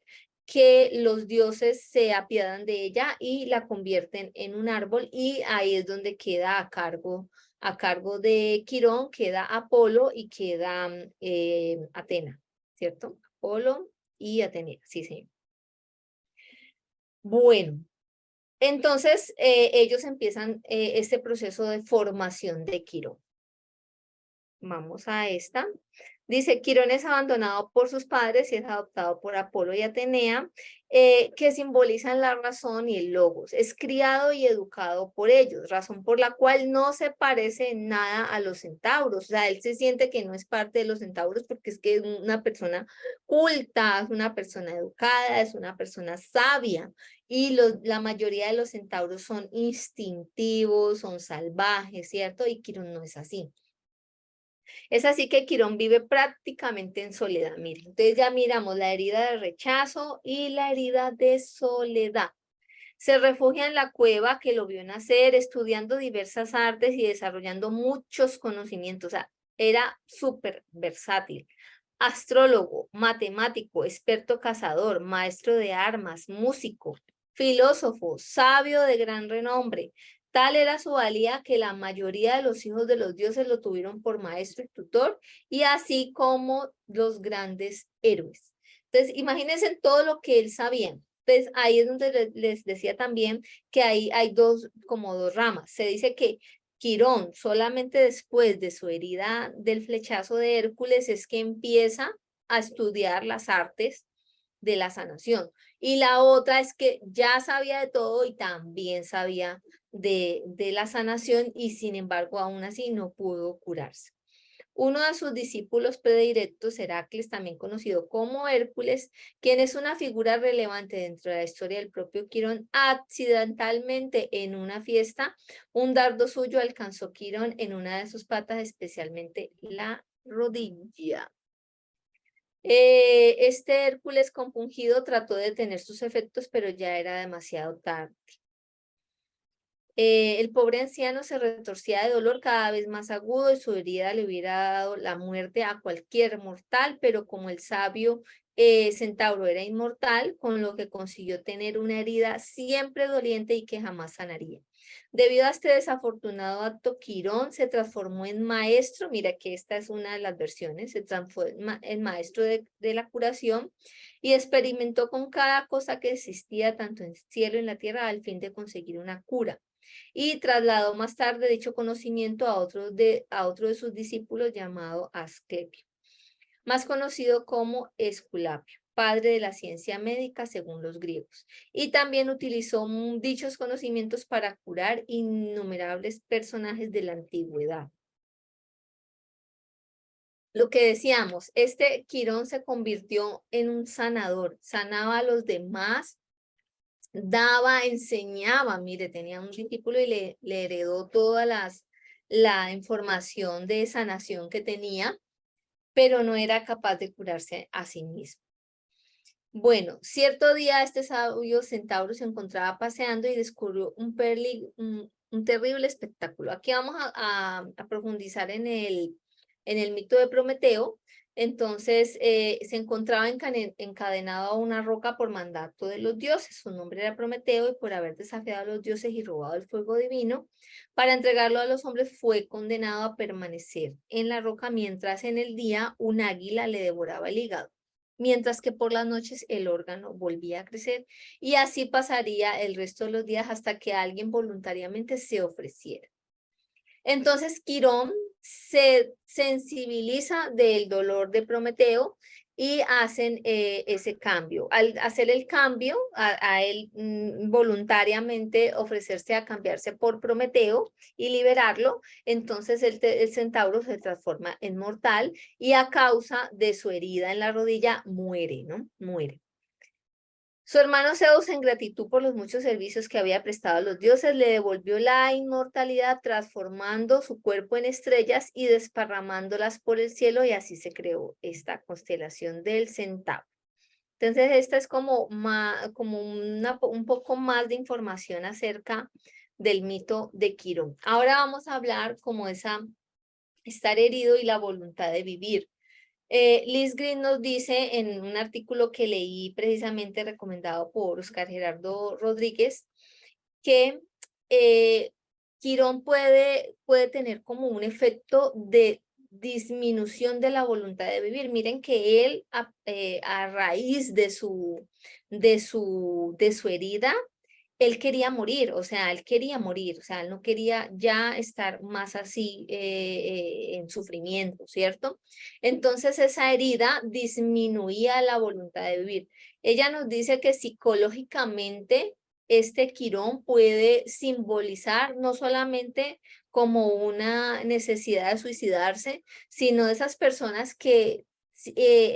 que los dioses se apiadan de ella y la convierten en un árbol y ahí es donde queda a cargo de Quirón, queda Apolo y queda Atena, ¿cierto? Apolo y Atenea, sí, sí. Bueno, entonces ellos empiezan este proceso de formación de Quirón. Vamos a esta. Dice, Quirón es abandonado por sus padres y es adoptado por Apolo y Atenea, que simbolizan la razón y el logos. Es criado y educado por ellos, razón por la cual no se parece en nada a los centauros. O sea, él se siente que no es parte de los centauros porque es que es una persona culta, es una persona educada, es una persona sabia. Y la mayoría de los centauros son instintivos, son salvajes, ¿cierto? Y Quirón no es así. Es así que Quirón vive prácticamente en soledad. Miren, entonces ya miramos la herida de rechazo y la herida de soledad. Se refugia en la cueva que lo vio nacer, estudiando diversas artes y desarrollando muchos conocimientos. O sea, era súper versátil. Astrólogo, matemático, experto cazador, maestro de armas, músico, filósofo, sabio de gran renombre. Tal era su valía que la mayoría de los hijos de los dioses lo tuvieron por maestro y tutor, y así como los grandes héroes. Entonces, imagínense todo lo que él sabía. Entonces, ahí es donde les decía también que hay como dos ramas. Se dice que Quirón, solamente después de su herida del flechazo de Hércules, es que empieza a estudiar las artes de la sanación. Y la otra es que ya sabía de todo y también sabía de la sanación y sin embargo aún así no pudo curarse. Uno de sus discípulos predilectos, Heracles, también conocido como Hércules, quien es una figura relevante dentro de la historia del propio Quirón, accidentalmente en una fiesta, un dardo suyo alcanzó Quirón en una de sus patas, especialmente la rodilla. Este Hércules compungido trató de detener sus efectos, pero ya era demasiado tarde. El pobre anciano se retorcía de dolor cada vez más agudo y su herida le hubiera dado la muerte a cualquier mortal, pero como el sabio centauro era inmortal, con lo que consiguió tener una herida siempre doliente y que jamás sanaría. Debido a este desafortunado acto, Quirón se transformó en maestro, mira que esta es una de las versiones, se transformó en maestro de la curación y experimentó con cada cosa que existía tanto en el cielo y en la tierra al fin de conseguir una cura. Y trasladó más tarde dicho conocimiento a otro de sus discípulos llamado Asclepio, más conocido como Esculapio, padre de la ciencia médica según los griegos. Y también utilizó dichos conocimientos para curar innumerables personajes de la antigüedad. Lo que decíamos, este Quirón se convirtió en un sanador, sanaba a los demás, daba, enseñaba, mire, tenía un discípulo y le heredó toda la información de sanación que tenía, pero no era capaz de curarse a sí mismo. Bueno, cierto día este sabio centauro se encontraba paseando y descubrió un terrible espectáculo. Aquí vamos a profundizar en el mito de Prometeo, Entonces se encontraba encadenado a una roca por mandato de los dioses. Su nombre era Prometeo y por haber desafiado a los dioses y robado el fuego divino, para entregarlo a los hombres fue condenado a permanecer en la roca mientras en el día un águila le devoraba el hígado, mientras que por las noches el órgano volvía a crecer y así pasaría el resto de los días hasta que alguien voluntariamente se ofreciera. Entonces Quirón se sensibiliza del dolor de Prometeo y hacen ese cambio. Al hacer el cambio, a él voluntariamente ofrecerse a cambiarse por Prometeo y liberarlo, entonces el centauro se transforma en mortal y a causa de su herida en la rodilla muere, ¿no? Muere. Su hermano Zeus, en gratitud por los muchos servicios que había prestado a los dioses, le devolvió la inmortalidad transformando su cuerpo en estrellas y desparramándolas por el cielo, y así se creó esta constelación del Centauro. Entonces, esta es como un poco más de información acerca del mito de Quirón. Ahora vamos a hablar como estar herido y la voluntad de vivir. Liz Green nos dice en un artículo que leí precisamente recomendado por Oscar Gerardo Rodríguez que Quirón puede tener como un efecto de disminución de la voluntad de vivir. Miren que él a raíz de su herida, él quería morir, o sea, él no quería ya estar más así en sufrimiento, ¿cierto? Entonces esa herida disminuía la voluntad de vivir. Ella nos dice que psicológicamente este Quirón puede simbolizar no solamente como una necesidad de suicidarse, sino de esas personas que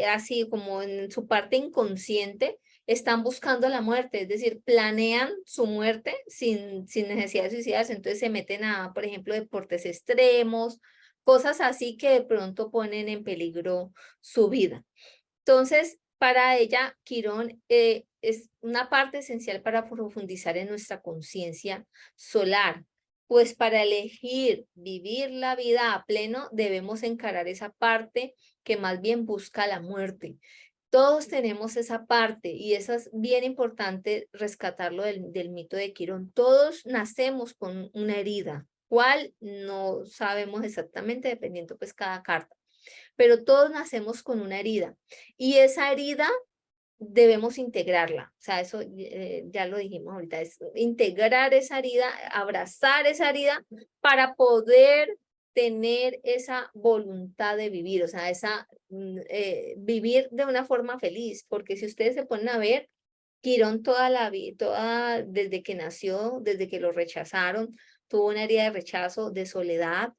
así como en su parte inconsciente, están buscando la muerte, es decir, planean su muerte sin necesidad de suicidarse, entonces se meten a, por ejemplo, deportes extremos, cosas así que de pronto ponen en peligro su vida. Entonces, para ella, Quirón es una parte esencial para profundizar en nuestra conciencia solar, pues para elegir vivir la vida a pleno debemos encarar esa parte que más bien busca la muerte. Todos tenemos esa parte y eso es bien importante rescatarlo del mito de Quirón. Todos nacemos con una herida, ¿cuál? No sabemos exactamente, dependiendo pues cada carta. Pero todos nacemos con una herida y esa herida debemos integrarla. O sea, eso ya lo dijimos ahorita, es integrar esa herida, abrazar esa herida para poder tener esa voluntad de vivir, o sea, vivir de una forma feliz, porque si ustedes se ponen a ver, Quirón toda la vida, desde que nació, desde que lo rechazaron, tuvo una herida de rechazo, de soledad,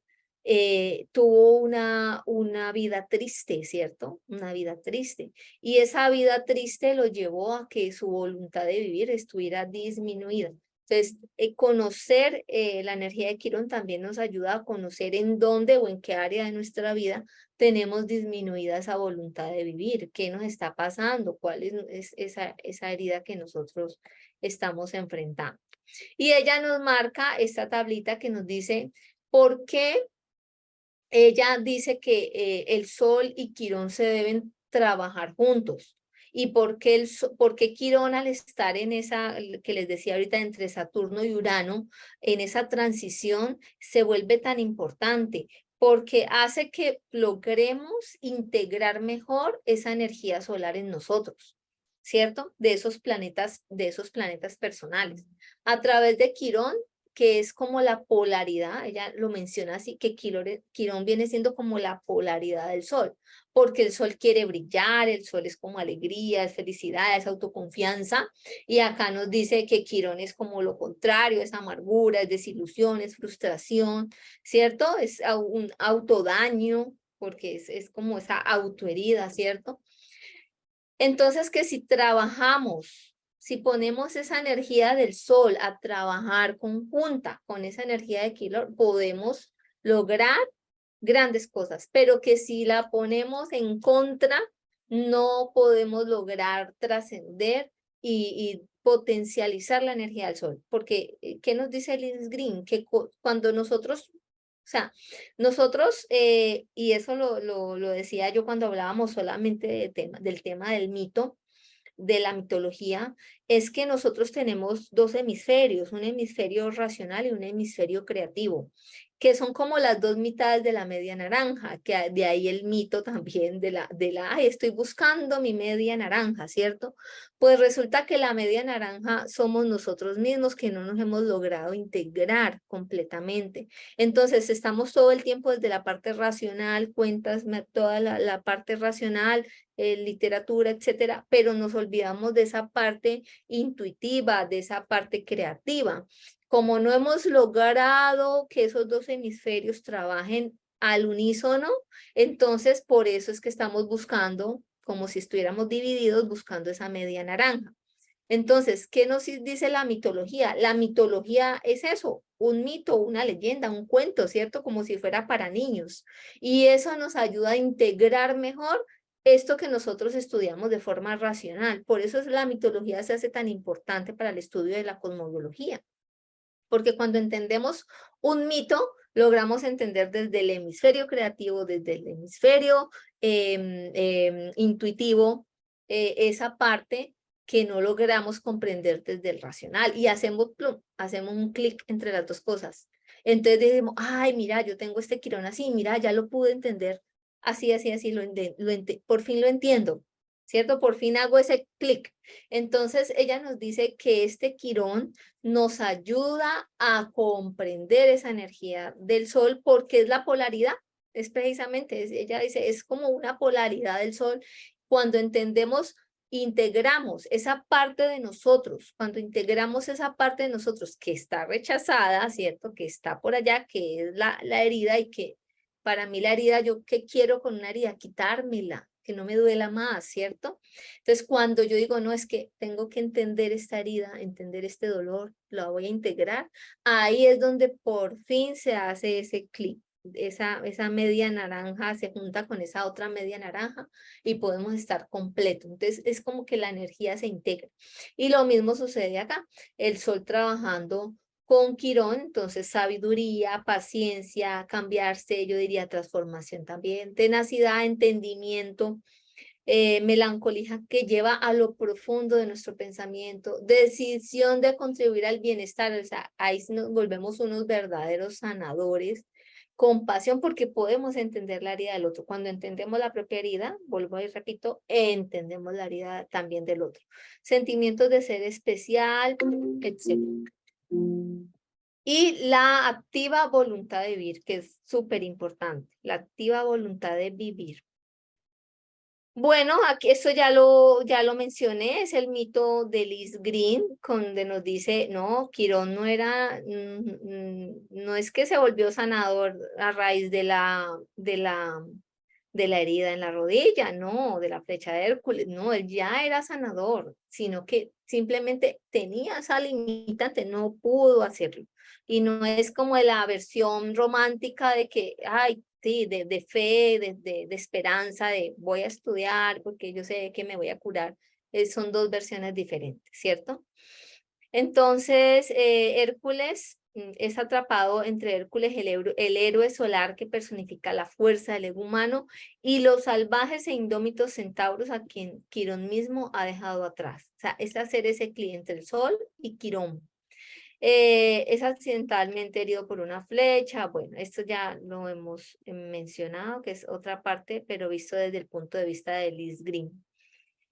tuvo una vida triste, ¿cierto? Una vida triste. Y esa vida triste lo llevó a que su voluntad de vivir estuviera disminuida. Entonces, conocer la energía de Quirón también nos ayuda a conocer en dónde o en qué área de nuestra vida tenemos disminuida esa voluntad de vivir, qué nos está pasando, cuál es esa herida que nosotros estamos enfrentando. Y ella nos marca esta tablita que nos dice por qué ella dice que el Sol y Quirón se deben trabajar juntos. ¿Y por qué Quirón, al estar en esa, que les decía ahorita, entre Saturno y Urano, en esa transición, se vuelve tan importante? Porque hace que logremos integrar mejor esa energía solar en nosotros, ¿cierto? De esos planetas personales. A través de Quirón, que es como la polaridad, ella lo menciona así, que Quirón viene siendo como la polaridad del Sol, porque el Sol quiere brillar, el Sol es como alegría, es felicidad, es autoconfianza, y acá nos dice que Quirón es como lo contrario, es amargura, es desilusión, es frustración, ¿cierto? Es un autodaño, porque es como esa autoherida, ¿cierto? Entonces, que si trabajamos, si ponemos esa energía del Sol a trabajar conjunta con esa energía de Quirón, podemos lograr grandes cosas, pero que si la ponemos en contra, no podemos lograr trascender y potencializar la energía del Sol. Porque, ¿qué nos dice Liz Green? Que cuando nosotros O sea, nosotros, y eso lo decía yo cuando hablábamos solamente del tema del mito, de la mitología, es que nosotros tenemos dos hemisferios, un hemisferio racional y un hemisferio creativo, que son como las dos mitades de la media naranja, que de ahí el mito también ay, estoy buscando mi media naranja, ¿cierto? Pues resulta que la media naranja somos nosotros mismos que no nos hemos logrado integrar completamente. Entonces estamos todo el tiempo desde la parte racional, cuentas, toda la parte racional, literatura, etcétera, pero nos olvidamos de esa parte intuitiva, de esa parte creativa. Como no hemos logrado que esos dos hemisferios trabajen al unísono, entonces por eso es que estamos buscando, como si estuviéramos divididos, buscando esa media naranja. Entonces, ¿qué nos dice la mitología? La mitología es eso, un mito, una leyenda, un cuento, ¿cierto? Como si fuera para niños. Y eso nos ayuda a integrar mejor esto que nosotros estudiamos de forma racional. Por eso la mitología se hace tan importante para el estudio de la cosmología. Porque cuando entendemos un mito, logramos entender desde el hemisferio creativo, desde el hemisferio intuitivo, esa parte que no logramos comprender desde el racional y hacemos un clic entre las dos cosas. Entonces decimos, ay, mira, yo tengo este quirón así, mira, ya lo pude entender, así, por fin lo entiendo, ¿cierto? Por fin hago ese clic. Entonces ella nos dice que este quirón nos ayuda a comprender esa energía del sol porque es la polaridad, es precisamente, ella dice, es como una polaridad del sol. Cuando entendemos, integramos esa parte de nosotros, cuando integramos esa parte de nosotros que está rechazada, ¿cierto? Que está por allá, que es la herida y que para mí la herida, ¿yo qué quiero con una herida? Quitármela, que no me duela más, ¿cierto? Entonces, cuando yo digo, no, es que tengo que entender esta herida, entender este dolor, lo voy a integrar, ahí es donde por fin se hace ese clic. Esa media naranja se junta con esa otra media naranja y podemos estar completo. Entonces, es como que la energía se integra. Y lo mismo sucede acá. El sol trabajando con Quirón, entonces sabiduría, paciencia, cambiarse, yo diría transformación también, tenacidad, entendimiento, melancolía que lleva a lo profundo de nuestro pensamiento, decisión de contribuir al bienestar, o sea, ahí nos volvemos unos verdaderos sanadores, compasión porque podemos entender la herida del otro. Cuando entendemos la propia herida, vuelvo y repito, entendemos la herida también del otro. Sentimientos de ser especial, etc. Y la activa voluntad de vivir, que es súper importante, la activa voluntad de vivir. Bueno, aquí esto ya lo mencioné, es el mito de Liz Green, donde nos dice, no, Quirón no era, no es que se volvió sanador a raíz de la herida en la rodilla, no, de la flecha de Hércules, no, él ya era sanador, sino que simplemente tenía esa limitante, no pudo hacerlo. Y no es como la versión romántica de que, ay, sí, de fe, de esperanza, de voy a estudiar porque yo sé que me voy a curar. Son dos versiones diferentes, ¿cierto? Entonces, Hércules es atrapado entre Hércules, el héroe solar que personifica la fuerza del ego humano, y los salvajes e indómitos centauros a quien Quirón mismo ha dejado atrás. O sea, es hacer ese clic entre el sol y Quirón. Es accidentalmente herido por una flecha. Bueno, esto ya lo hemos mencionado, que es otra parte, pero visto desde el punto de vista de Liz Green.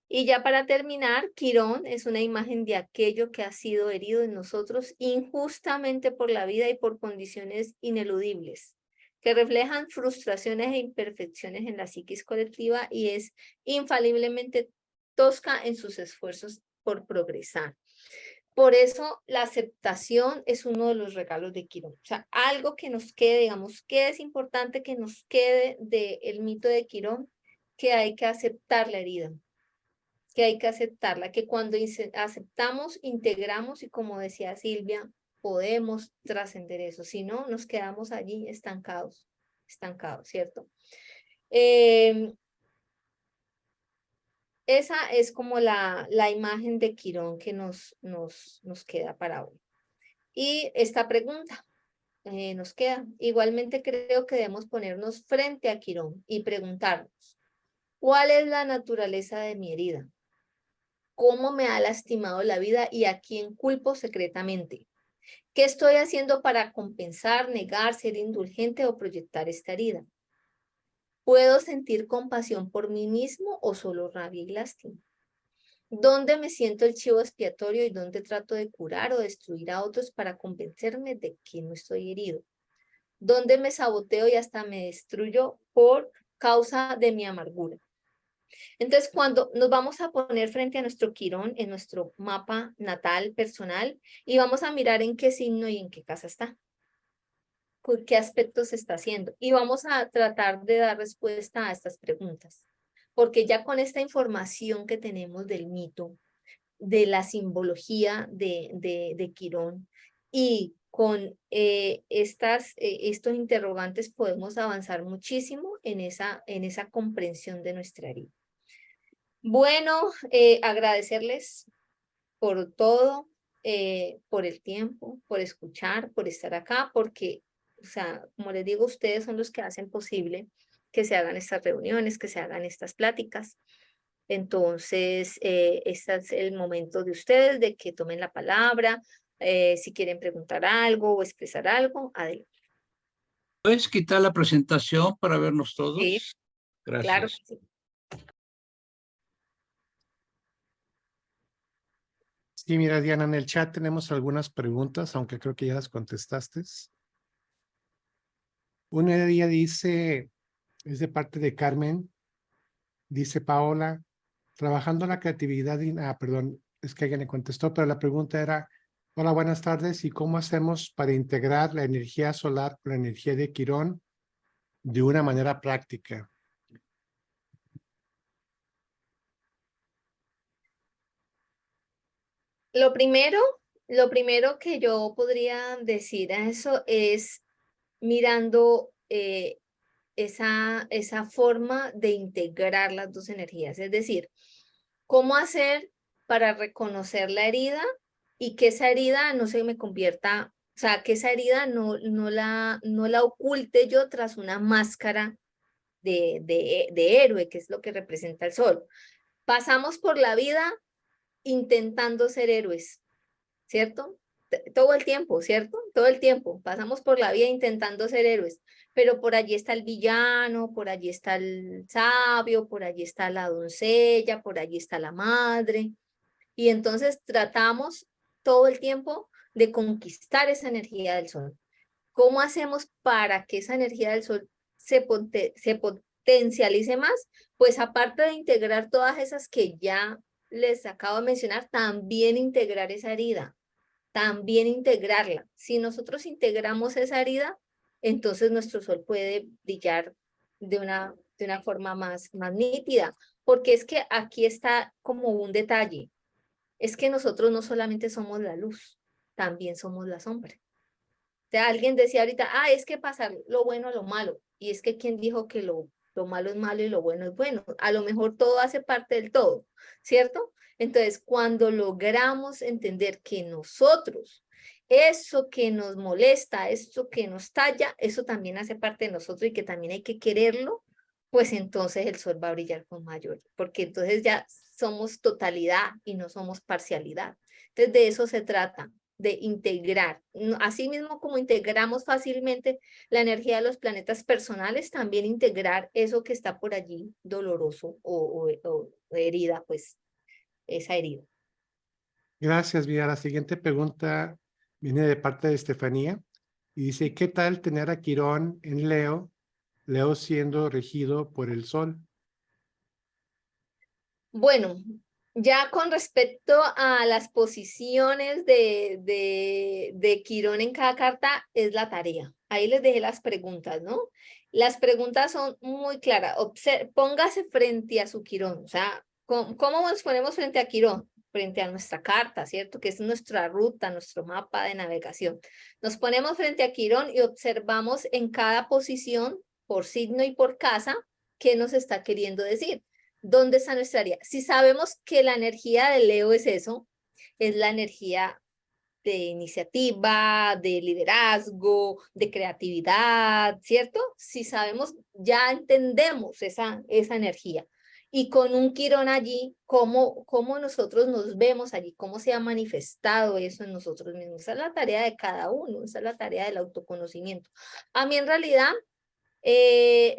Y ya para terminar, Quirón es una imagen de aquello que ha sido herido en nosotros injustamente por la vida y por condiciones ineludibles, que reflejan frustraciones e imperfecciones en la psiquis colectiva y es infaliblemente tosca en sus esfuerzos por progresar. Por eso la aceptación es uno de los regalos de Quirón. O sea, algo que nos quede, digamos, que es importante que nos quede del mito de Quirón, que hay que aceptar la herida, que hay que aceptarla, que cuando aceptamos, integramos y como decía Silvia, podemos trascender eso. Si no, nos quedamos allí estancados, ¿cierto? Esa es como la imagen de Quirón que nos queda para hoy. Y esta pregunta, nos queda. Igualmente creo que debemos ponernos frente a Quirón y preguntarnos, ¿cuál es la naturaleza de mi herida? ¿Cómo me ha lastimado la vida y a quién culpo secretamente? ¿Qué estoy haciendo para compensar, negar, ser indulgente o proyectar esta herida? ¿Puedo sentir compasión por mí mismo o solo rabia y lástima? ¿Dónde me siento el chivo expiatorio y dónde trato de curar o destruir a otros para convencerme de que no estoy herido? ¿Dónde me saboteo y hasta me destruyo por causa de mi amargura? Entonces, cuando nos vamos a poner frente a nuestro Quirón en nuestro mapa natal personal y vamos a mirar en qué signo y en qué casa está, con qué aspectos se está haciendo, y vamos a tratar de dar respuesta a estas preguntas, porque ya con esta información que tenemos del mito, de la simbología de Quirón y con estos interrogantes podemos avanzar muchísimo en esa comprensión de nuestra herida. Bueno, agradecerles por todo, por el tiempo, por escuchar, por estar acá, porque, o sea, como les digo, ustedes son los que hacen posible que se hagan estas reuniones, que se hagan estas pláticas. Entonces, este es el momento de ustedes de que tomen la palabra, si quieren preguntar algo o expresar algo, adelante. ¿Puedes quitar la presentación para vernos Sí, todos? claro Gracias. que sí. Sí, mira, Diana, en el chat tenemos algunas preguntas, aunque creo que ya las contestaste. Una de ellas dice, es de parte de Carmen, dice Paola, trabajando la creatividad, perdón, es que alguien le contestó, pero la pregunta era, hola, buenas tardes, ¿y cómo hacemos para integrar la energía solar con la energía de Quirón de una manera práctica? Lo primero que yo podría decir a eso es mirando esa forma de integrar las dos energías, es decir, cómo hacer para reconocer la herida y que esa herida no se me convierta, o sea, que esa herida no la oculte yo tras una máscara de héroe, que es lo que representa el sol. Pasamos por la vida intentando ser héroes, ¿cierto? Todo el tiempo, ¿cierto? Todo el tiempo. Pasamos por la vida intentando ser héroes, pero por allí está el villano, por allí está el sabio, por allí está la doncella, por allí está la madre. Y entonces tratamos todo el tiempo de conquistar esa energía del sol. ¿Cómo hacemos para que esa energía del sol se potencialice más? Pues aparte de integrar todas esas que ya les acabo de mencionar, también integrar esa herida, también integrarla. Si nosotros integramos esa herida, entonces nuestro sol puede brillar de una forma más nítida, porque es que aquí está como un detalle, es que nosotros no solamente somos la luz, también somos la sombra. O sea, alguien decía ahorita, es que pasar lo bueno a lo malo, y es que ¿quién dijo que lo malo es malo y lo bueno es bueno? A lo mejor todo hace parte del todo, ¿cierto? Entonces, cuando logramos entender que nosotros, eso que nos molesta, eso que nos talla, eso también hace parte de nosotros y que también hay que quererlo, pues entonces el sol va a brillar con mayor, porque entonces ya somos totalidad y no somos parcialidad. Entonces, de eso se trata, de integrar. Así mismo como integramos fácilmente la energía de los planetas personales, también integrar eso que está por allí doloroso o herida, pues esa herida. Gracias, Vía. La siguiente pregunta viene de parte de Estefanía y dice, ¿qué tal tener a Quirón en Leo, Leo siendo regido por el Sol? Bueno, ya con respecto a las posiciones de Quirón en cada carta, es la tarea. Ahí les dejé las preguntas, ¿no? Las preguntas son muy claras. Póngase frente a su Quirón. O sea, ¿cómo nos ponemos frente a Quirón? Frente a nuestra carta, ¿cierto? Que es nuestra ruta, nuestro mapa de navegación. Nos ponemos frente a Quirón y observamos en cada posición, por signo y por casa, qué nos está queriendo decir. ¿Dónde está nuestra área? Si sabemos que la energía de Leo es eso, es la energía de iniciativa, de liderazgo, de creatividad, ¿cierto? Si sabemos, ya entendemos esa energía. Y con un Quirón allí, ¿cómo nosotros nos vemos allí? ¿Cómo se ha manifestado eso en nosotros mismos? Esa es la tarea de cada uno, esa es la tarea del autoconocimiento. A mí en realidad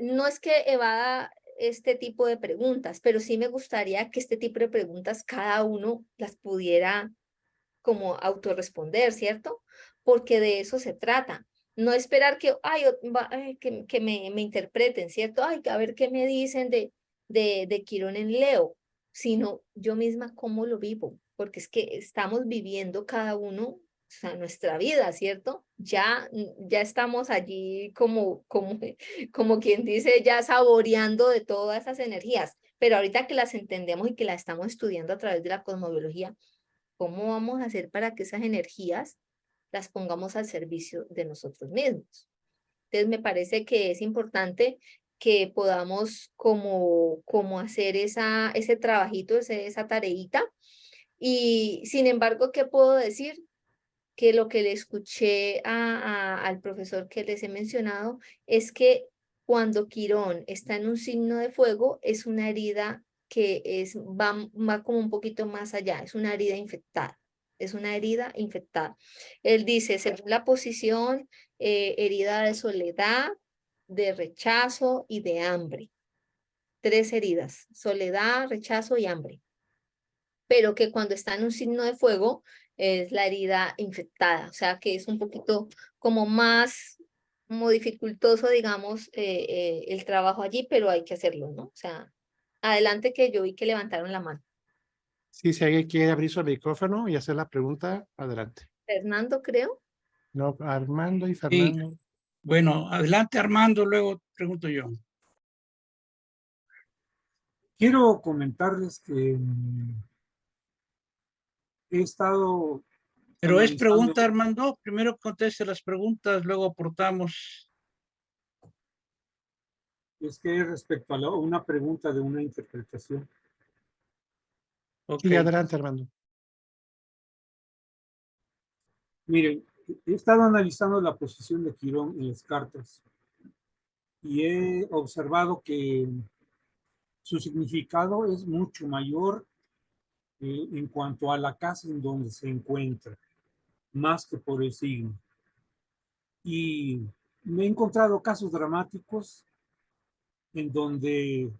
no es que evada este tipo de preguntas, pero sí me gustaría que este tipo de preguntas cada uno las pudiera como autorresponder, ¿cierto? Porque de eso se trata. No esperar que, que me interpreten, ¿cierto? Ay, a ver qué me dicen de Quirón en Leo, sino yo misma cómo lo vivo, porque es que estamos viviendo cada uno, o sea, nuestra vida, ¿cierto? Ya estamos allí como quien dice, ya saboreando de todas esas energías, pero ahorita que las entendemos y que las estamos estudiando a través de la cosmobiología, ¿cómo vamos a hacer para que esas energías las pongamos al servicio de nosotros mismos? Entonces me parece que es importante que podamos como hacer ese trabajito, esa tareita. Y sin embargo, ¿qué puedo decir? Que lo que le escuché al profesor que les he mencionado es que cuando Quirón está en un signo de fuego es una herida que va como un poquito más allá, es una herida infectada, es una herida infectada. Él dice, según la posición, herida de soledad, de rechazo y de hambre. 3 heridas, soledad, rechazo y hambre, pero que cuando está en un signo de fuego es la herida infectada, o sea que es un poquito como más como dificultoso, digamos, el trabajo allí, pero hay que hacerlo, ¿no? O sea, adelante que yo vi que levantaron la mano. Sí, si alguien quiere abrir su micrófono y hacer la pregunta, adelante. Fernando, creo. No, Armando y Sí, Fernando. bueno, adelante Armando, luego pregunto yo. Quiero comentarles que he estado Pero es analizando, pregunta, Armando. Primero conteste las preguntas, luego aportamos. es que respecto a una pregunta de una interpretación. Ok. Sí, adelante, Armando. Miren, he estado analizando la posición de Quirón en las cartas y he observado que su significado es mucho mayor en cuanto a la casa en donde se encuentra, más que por el signo. Y me he encontrado casos dramáticos en donde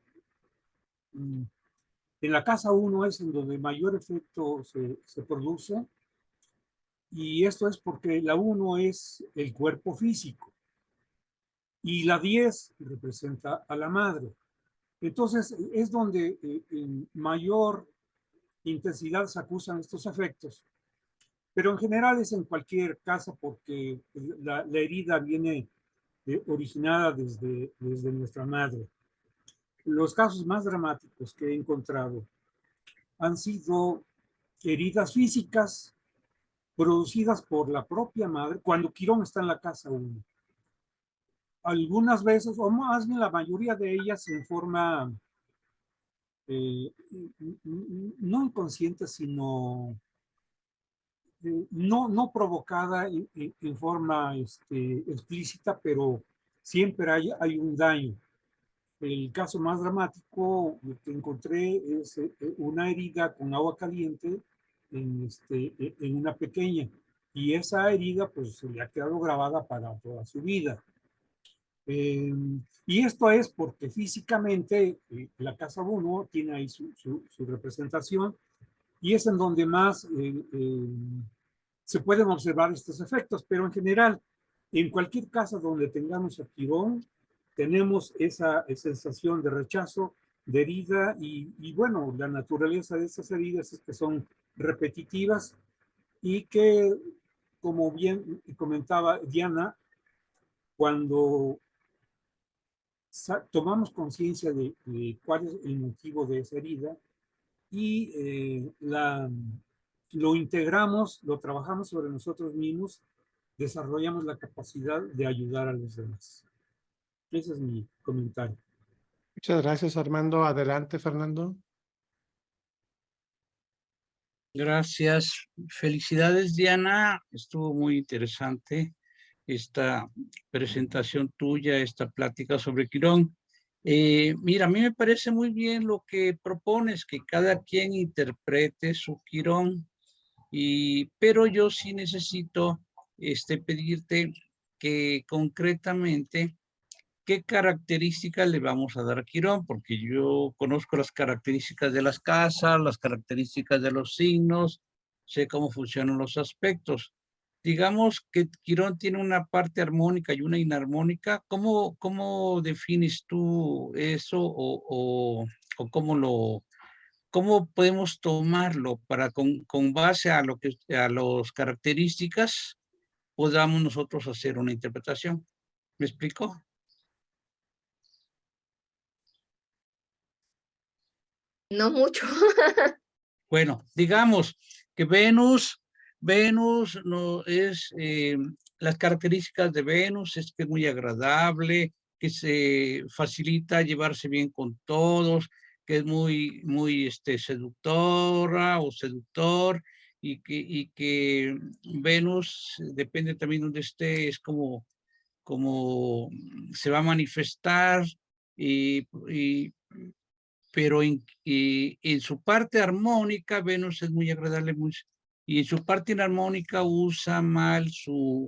en la casa 1 es en donde mayor efecto se produce, y esto es porque la 1 es el cuerpo físico y la 10 representa a la madre. Entonces es donde en mayor intensidad se acusan estos efectos, pero en general es en cualquier casa porque la herida viene originada desde nuestra madre. Los casos más dramáticos que he encontrado han sido heridas físicas producidas por la propia madre cuando Quirón está en la casa 1. Algunas veces, o más bien la mayoría de ellas en forma eh, no inconsciente, sino no provocada en forma explícita, pero siempre hay un daño. El caso más dramático que encontré es una herida con agua caliente en una pequeña, y esa herida pues se le ha quedado grabada para toda su vida. Y esto es porque físicamente la casa 1 tiene ahí su representación, y es en donde más se pueden observar estos efectos, pero en general, en cualquier casa donde tengamos a Quirón, tenemos esa sensación de rechazo, de herida, y bueno, la naturaleza de estas heridas es que son repetitivas y que, como bien comentaba Diana, cuando tomamos conciencia de cuál es el motivo de esa herida y lo integramos, lo trabajamos sobre nosotros mismos, desarrollamos la capacidad de ayudar a los demás. Ese es mi comentario. Muchas gracias, Armando. Adelante, Fernando. Gracias. Felicidades, Diana. Estuvo muy interesante esta presentación tuya, esta plática sobre Quirón. Mira, a mí me parece muy bien lo que propones, que cada quien interprete su Quirón, pero yo sí necesito pedirte que concretamente qué características le vamos a dar a Quirón, porque yo conozco las características de las casas, las características de los signos, sé cómo funcionan los aspectos. Digamos que Quirón tiene una parte armónica y una inarmónica. ¿Cómo defines tú eso o cómo podemos tomarlo para con base a a las características podamos nosotros hacer una interpretación? ¿Me explico? No mucho. Bueno, digamos que Venus no es, las características de Venus es que es muy agradable, que se facilita llevarse bien con todos, que es muy seductora o seductor, y que Venus, depende también donde esté, es como se va a manifestar y pero en su parte armónica, Venus es muy agradable, y en su parte inarmónica usa mal su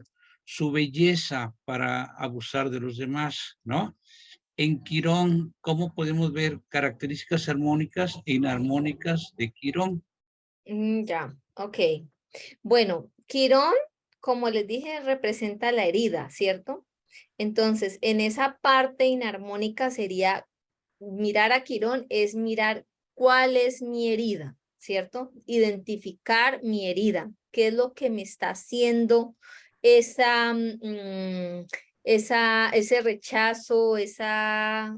belleza para abusar de los demás, ¿no? En Quirón, ¿cómo podemos ver características armónicas e inarmónicas de Quirón? Ya, ok. Bueno, Quirón, como les dije, representa la herida, ¿cierto? Entonces, en esa parte inarmónica sería mirar a Quirón, es mirar cuál es mi herida, ¿cierto? Identificar mi herida, qué es lo que me está haciendo esa, ese rechazo, esa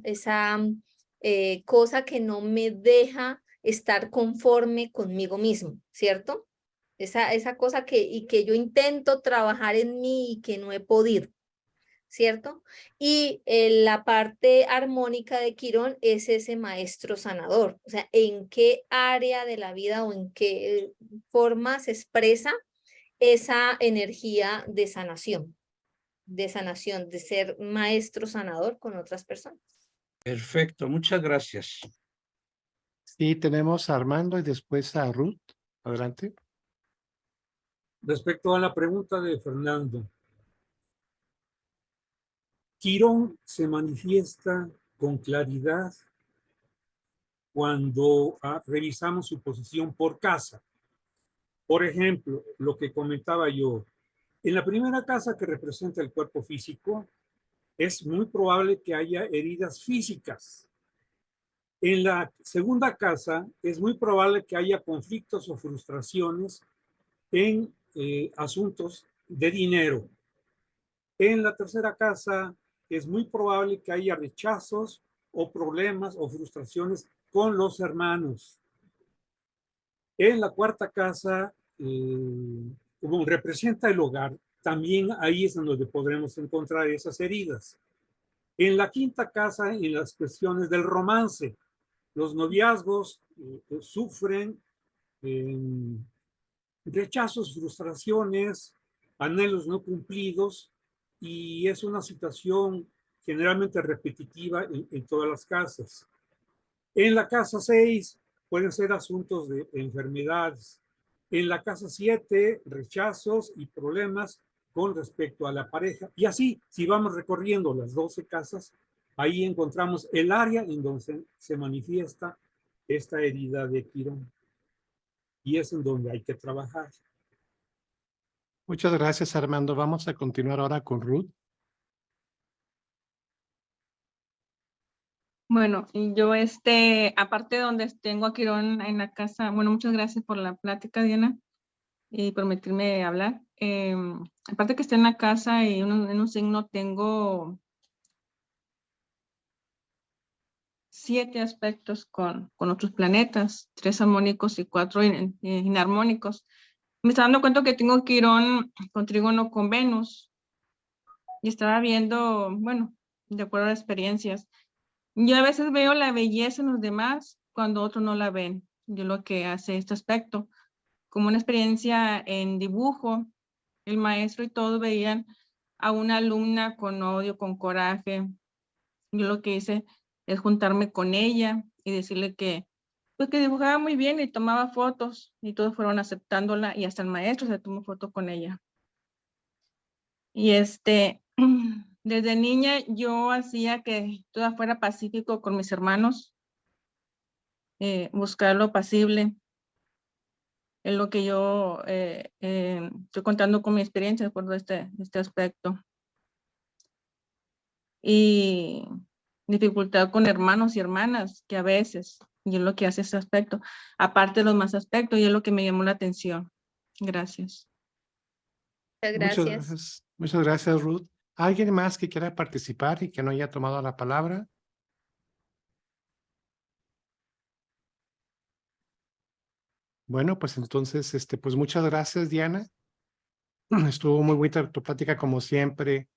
cosa que no me deja estar conforme conmigo mismo, ¿cierto? Esa cosa que yo intento trabajar en mí y que no he podido, ¿cierto? Y la parte armónica de Quirón es ese maestro sanador, o sea, en qué área de la vida o en qué forma se expresa esa energía de sanación, de ser maestro sanador con otras personas. Perfecto, muchas gracias. Sí, tenemos a Armando y después a Ruth. Adelante. Respecto a la pregunta de Fernando, Quirón se manifiesta con claridad cuando revisamos su posición por casa. Por ejemplo, lo que comentaba yo, en la primera casa que representa el cuerpo físico, es muy probable que haya heridas físicas. En la segunda casa, es muy probable que haya conflictos o frustraciones en asuntos de dinero. En la tercera casa, es muy probable que haya rechazos o problemas o frustraciones con los hermanos. En la cuarta casa, como representa el hogar, también ahí es donde podremos encontrar esas heridas. En la quinta casa, en las cuestiones del romance, los noviazgos sufren rechazos, frustraciones, anhelos no cumplidos, y es una situación generalmente repetitiva en todas las casas. En la casa 6 pueden ser asuntos de enfermedades. En la casa 7, rechazos y problemas con respecto a la pareja. Y así, si vamos recorriendo las 12 casas, ahí encontramos el área en donde se manifiesta esta herida de Quirón. Y es en donde hay que trabajar. Muchas gracias, Armando. Vamos a continuar ahora con Ruth. Bueno, y yo aparte de donde tengo a Quirón en la casa, bueno, muchas gracias por la plática, Diana, y permitirme hablar. Aparte que esté en la casa y en un signo tengo 7 aspectos con otros planetas, 3 armónicos y 4 inarmónicos. Me está dando cuenta que tengo Quirón con trígono con Venus y estaba viendo, bueno, de acuerdo a experiencias, yo a veces veo la belleza en los demás cuando otros no la ven. Yo lo que hace este aspecto. como una experiencia en dibujo. El maestro y todos veían a una alumna con odio, con coraje. Yo lo que hice es juntarme con ella y decirle que, pues que dibujaba muy bien y tomaba fotos, y todos fueron aceptándola, y hasta el maestro se tomó foto con ella. Y desde niña yo hacía que todo fuera pacífico con mis hermanos, buscar lo pasible. Es lo que yo estoy contando con mi experiencia por este aspecto. Y dificultad con hermanos y hermanas, que a veces, y es lo que hace ese aspecto, aparte de los más aspectos, y es lo que me llamó la atención. Gracias. Muchas Muchas gracias. gracias. Muchas gracias, Ruth. ¿Alguien más que quiera participar y que no haya tomado la palabra? Bueno, pues entonces, pues muchas gracias, Diana. Estuvo muy buena tu plática, como siempre,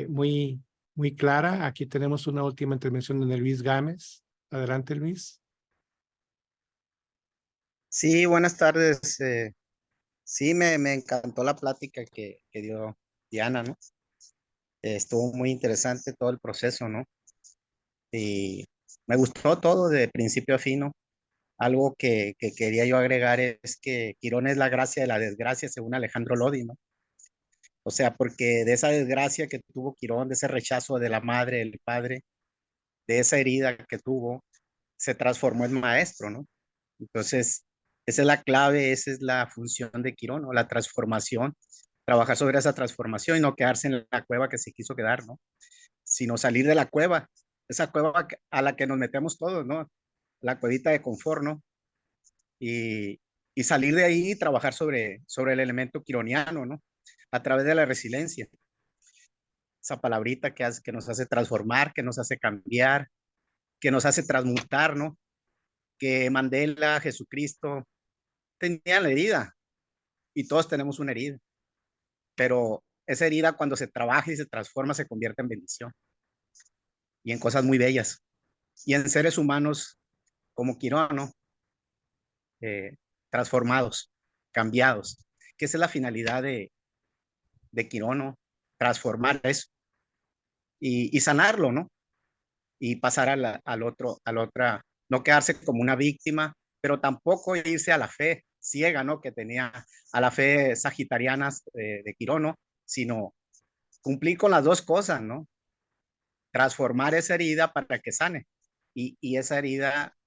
muy, muy clara. Aquí tenemos una última intervención de Luis Gámez. Adelante, Luis. Sí, buenas tardes. Sí, me encantó la plática que dio Diana, ¿no? Estuvo muy interesante todo el proceso, ¿no? Y me gustó todo de principio a fin, ¿no? Algo que quería yo agregar es que Quirón es la gracia de la desgracia, según Alejandro Lodi, ¿no? O sea, porque de esa desgracia que tuvo Quirón, de ese rechazo de la madre, del padre, de esa herida que tuvo, se transformó en maestro, ¿no? Entonces, esa es la clave, esa es la función de Quirón, ¿no? La transformación, trabajar sobre esa transformación y no quedarse en la cueva que se quiso quedar, ¿no? Sino salir de la cueva, esa cueva a la que nos metemos todos, ¿no? La cuevita de confort, ¿no? Y salir de ahí y trabajar sobre el elemento quironiano, ¿no? A través de la resiliencia. Esa palabrita que nos hace transformar, que nos hace cambiar, que nos hace transmutar, ¿no? Que Mandela, Jesucristo, tenían la herida y todos tenemos una herida, pero esa herida cuando se trabaja y se transforma se convierte en bendición y en cosas muy bellas y en seres humanos como Quirón, ¿no? Transformados, cambiados, que esa es la finalidad de Quirón, ¿no? Transformar eso y sanarlo, ¿no? Y pasar al otra, no quedarse como una víctima, pero tampoco irse a la fe ciega, ¿no? Que tenía a la fe sagitariana de Quirón, ¿no? Sino cumplir con las dos cosas, ¿no? Transformar esa herida para que sane. Y esa herida,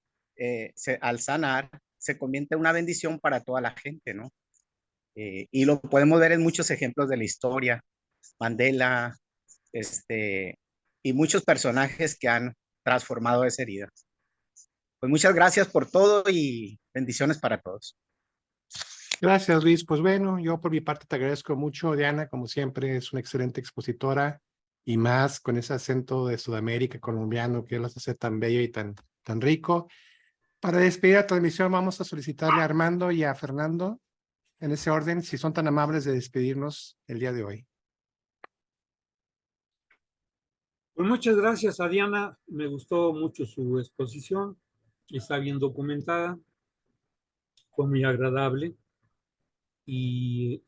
al sanar, se convierte en una bendición para toda la gente, ¿no? Y lo podemos ver en muchos ejemplos de la historia. Mandela, y muchos personajes que han transformado esa herida. Pues muchas gracias por todo y bendiciones para todos. Gracias, Luis. Pues bueno, yo por mi parte te agradezco mucho, Diana, como siempre, es una excelente expositora y más con ese acento de Sudamérica colombiano que los hace tan bello y tan rico. Para despedir la transmisión vamos a solicitarle a Armando y a Fernando, en ese orden, si son tan amables de despedirnos el día de hoy. Pues muchas gracias a Diana, me gustó mucho su exposición, está bien documentada, fue muy agradable y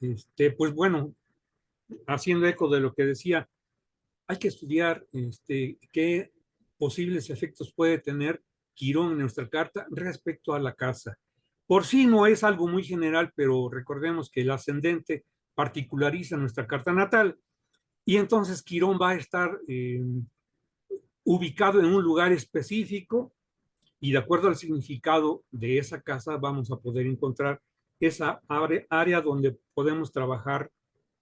pues bueno, haciendo eco de lo que decía, hay que estudiar qué posibles efectos puede tener Quirón en nuestra carta respecto a la casa. Por sí no es algo muy general, pero recordemos que el ascendente particulariza nuestra carta natal y entonces Quirón va a estar ubicado en un lugar específico y de acuerdo al significado de esa casa vamos a poder encontrar esa área donde podemos trabajar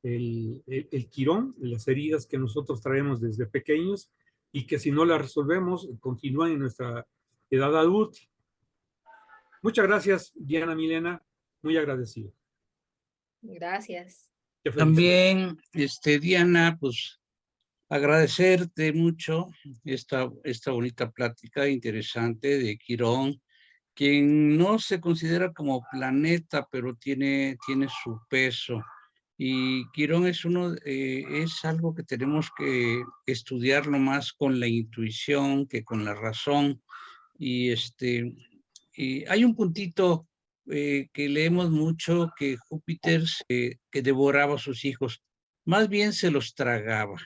el quirón, las heridas que nosotros traemos desde pequeños y que si no las resolvemos continúan en nuestra edad adulta. Muchas gracias, Diana Milena, muy agradecido. Gracias. También, Diana, pues agradecerte mucho esta bonita plática interesante de Quirón, quien no se considera como planeta, pero tiene su peso. Y Quirón es algo que tenemos que estudiarlo más con la intuición que con la razón. Y hay un puntito que leemos mucho que Júpiter que devoraba a sus hijos, más bien se los tragaba,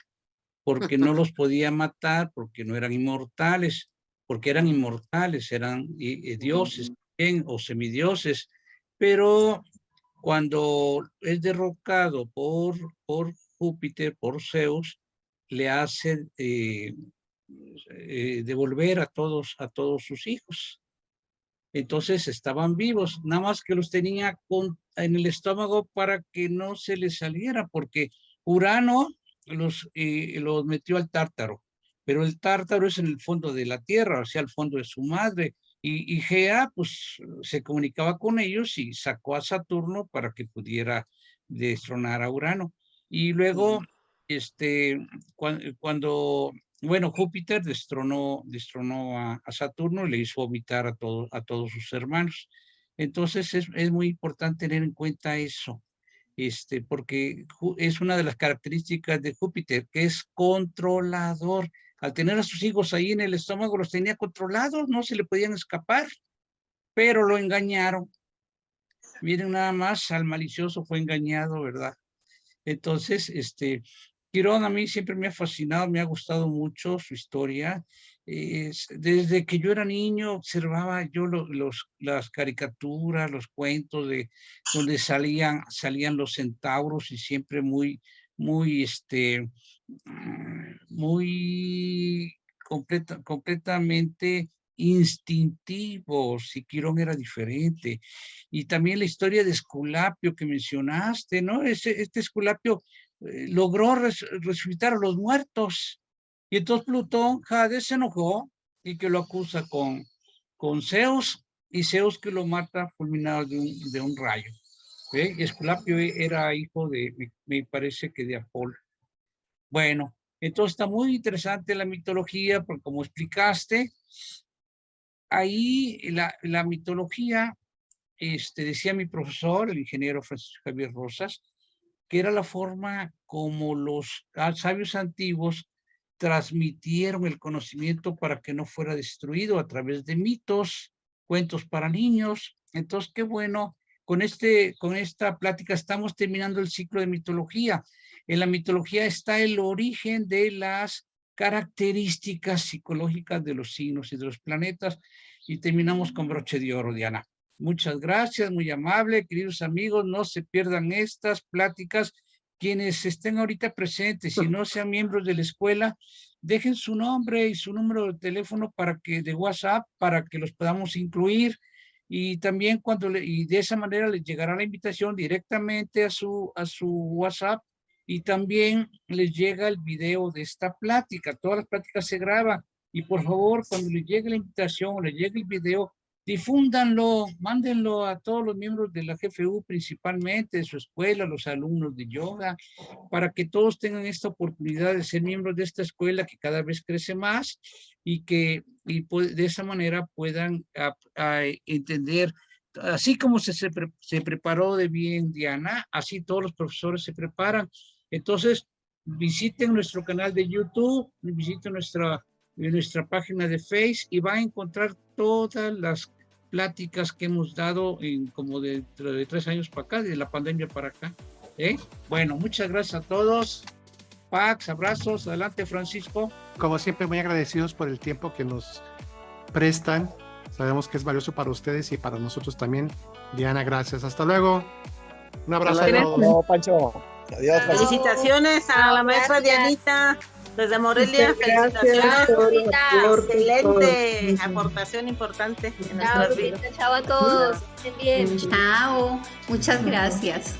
porque no los podía matar, porque no eran inmortales, porque eran inmortales, eran dioses o semidioses, pero cuando es derrocado por Júpiter, por Zeus, le hace devolver a todos sus hijos. Entonces estaban vivos, nada más que los tenía en el estómago para que no se les saliera, porque Urano los metió al Tártaro, pero el Tártaro es en el fondo de la Tierra, o sea, al fondo de su madre, y Gea pues se comunicaba con ellos y sacó a Saturno para que pudiera destronar a Urano. Y luego, cuando bueno, Júpiter destronó a Saturno y le hizo vomitar a todos sus hermanos. Entonces es muy importante tener en cuenta eso, porque es una de las características de Júpiter, que es controlador. Al tener a sus hijos ahí en el estómago, los tenía controlados, no se le podían escapar, pero lo engañaron. Miren nada más, al malicioso fue engañado, ¿verdad? Entonces, Quirón a mí siempre me ha fascinado, me ha gustado mucho su historia. Desde que yo era niño observaba yo las caricaturas, los cuentos de donde salían los centauros y siempre muy completamente instintivos, y Quirón era diferente. Y también la historia de Esculapio que mencionaste, ¿no? Este Esculapio logró resucitar a los muertos, y entonces Plutón, Hades, se enojó y que lo acusa con Zeus, y Zeus que lo mata fulminado de un rayo. Esculapio era hijo me parece que de Apolo. Bueno, entonces está muy interesante la mitología, porque como explicaste, ahí la mitología, decía mi profesor, el ingeniero Francisco Javier Rosas, que era la forma como los sabios antiguos transmitieron el conocimiento para que no fuera destruido a través de mitos, cuentos para niños. Entonces, qué bueno, con esta plática estamos terminando el ciclo de mitología. En la mitología está el origen de las características psicológicas de los signos y de los planetas, y terminamos con broche de oro, Diana. Muchas gracias, muy amable, queridos amigos, no se pierdan estas pláticas. Quienes estén ahorita presentes, si no sean miembros de la escuela, dejen su nombre y su número de teléfono de WhatsApp para que los podamos incluir, y también y de esa manera les llegará la invitación directamente a su WhatsApp, y también les llega el video de esta plática. Todas las pláticas se graban, y por favor, cuando les llegue la invitación o les llegue el video, difúndanlo, mándenlo a todos los miembros de la GFU, principalmente de su escuela, los alumnos de yoga, para que todos tengan esta oportunidad de ser miembros de esta escuela que cada vez crece más, y de esa manera puedan entender, así como se preparó de bien Diana, así todos los profesores se preparan. Entonces, visiten nuestro canal de YouTube, visiten nuestra página de Facebook, y van a encontrar todas las pláticas que hemos dado como de 3 años para acá, de la pandemia para acá. Bueno, muchas gracias a todos. Pax, abrazos. Adelante, Francisco. Como siempre, muy agradecidos por el tiempo que nos prestan. Sabemos que es valioso para ustedes y para nosotros también. Diana, gracias. Hasta luego. Un abrazo a todos. No, Pancho. Adiós. Felicitaciones a la maestra Dianita desde Morelia. Felicitaciones. Excelente aportación importante en nuestras vidas. Chao a todos. Estén bien. Chao. Muchas gracias.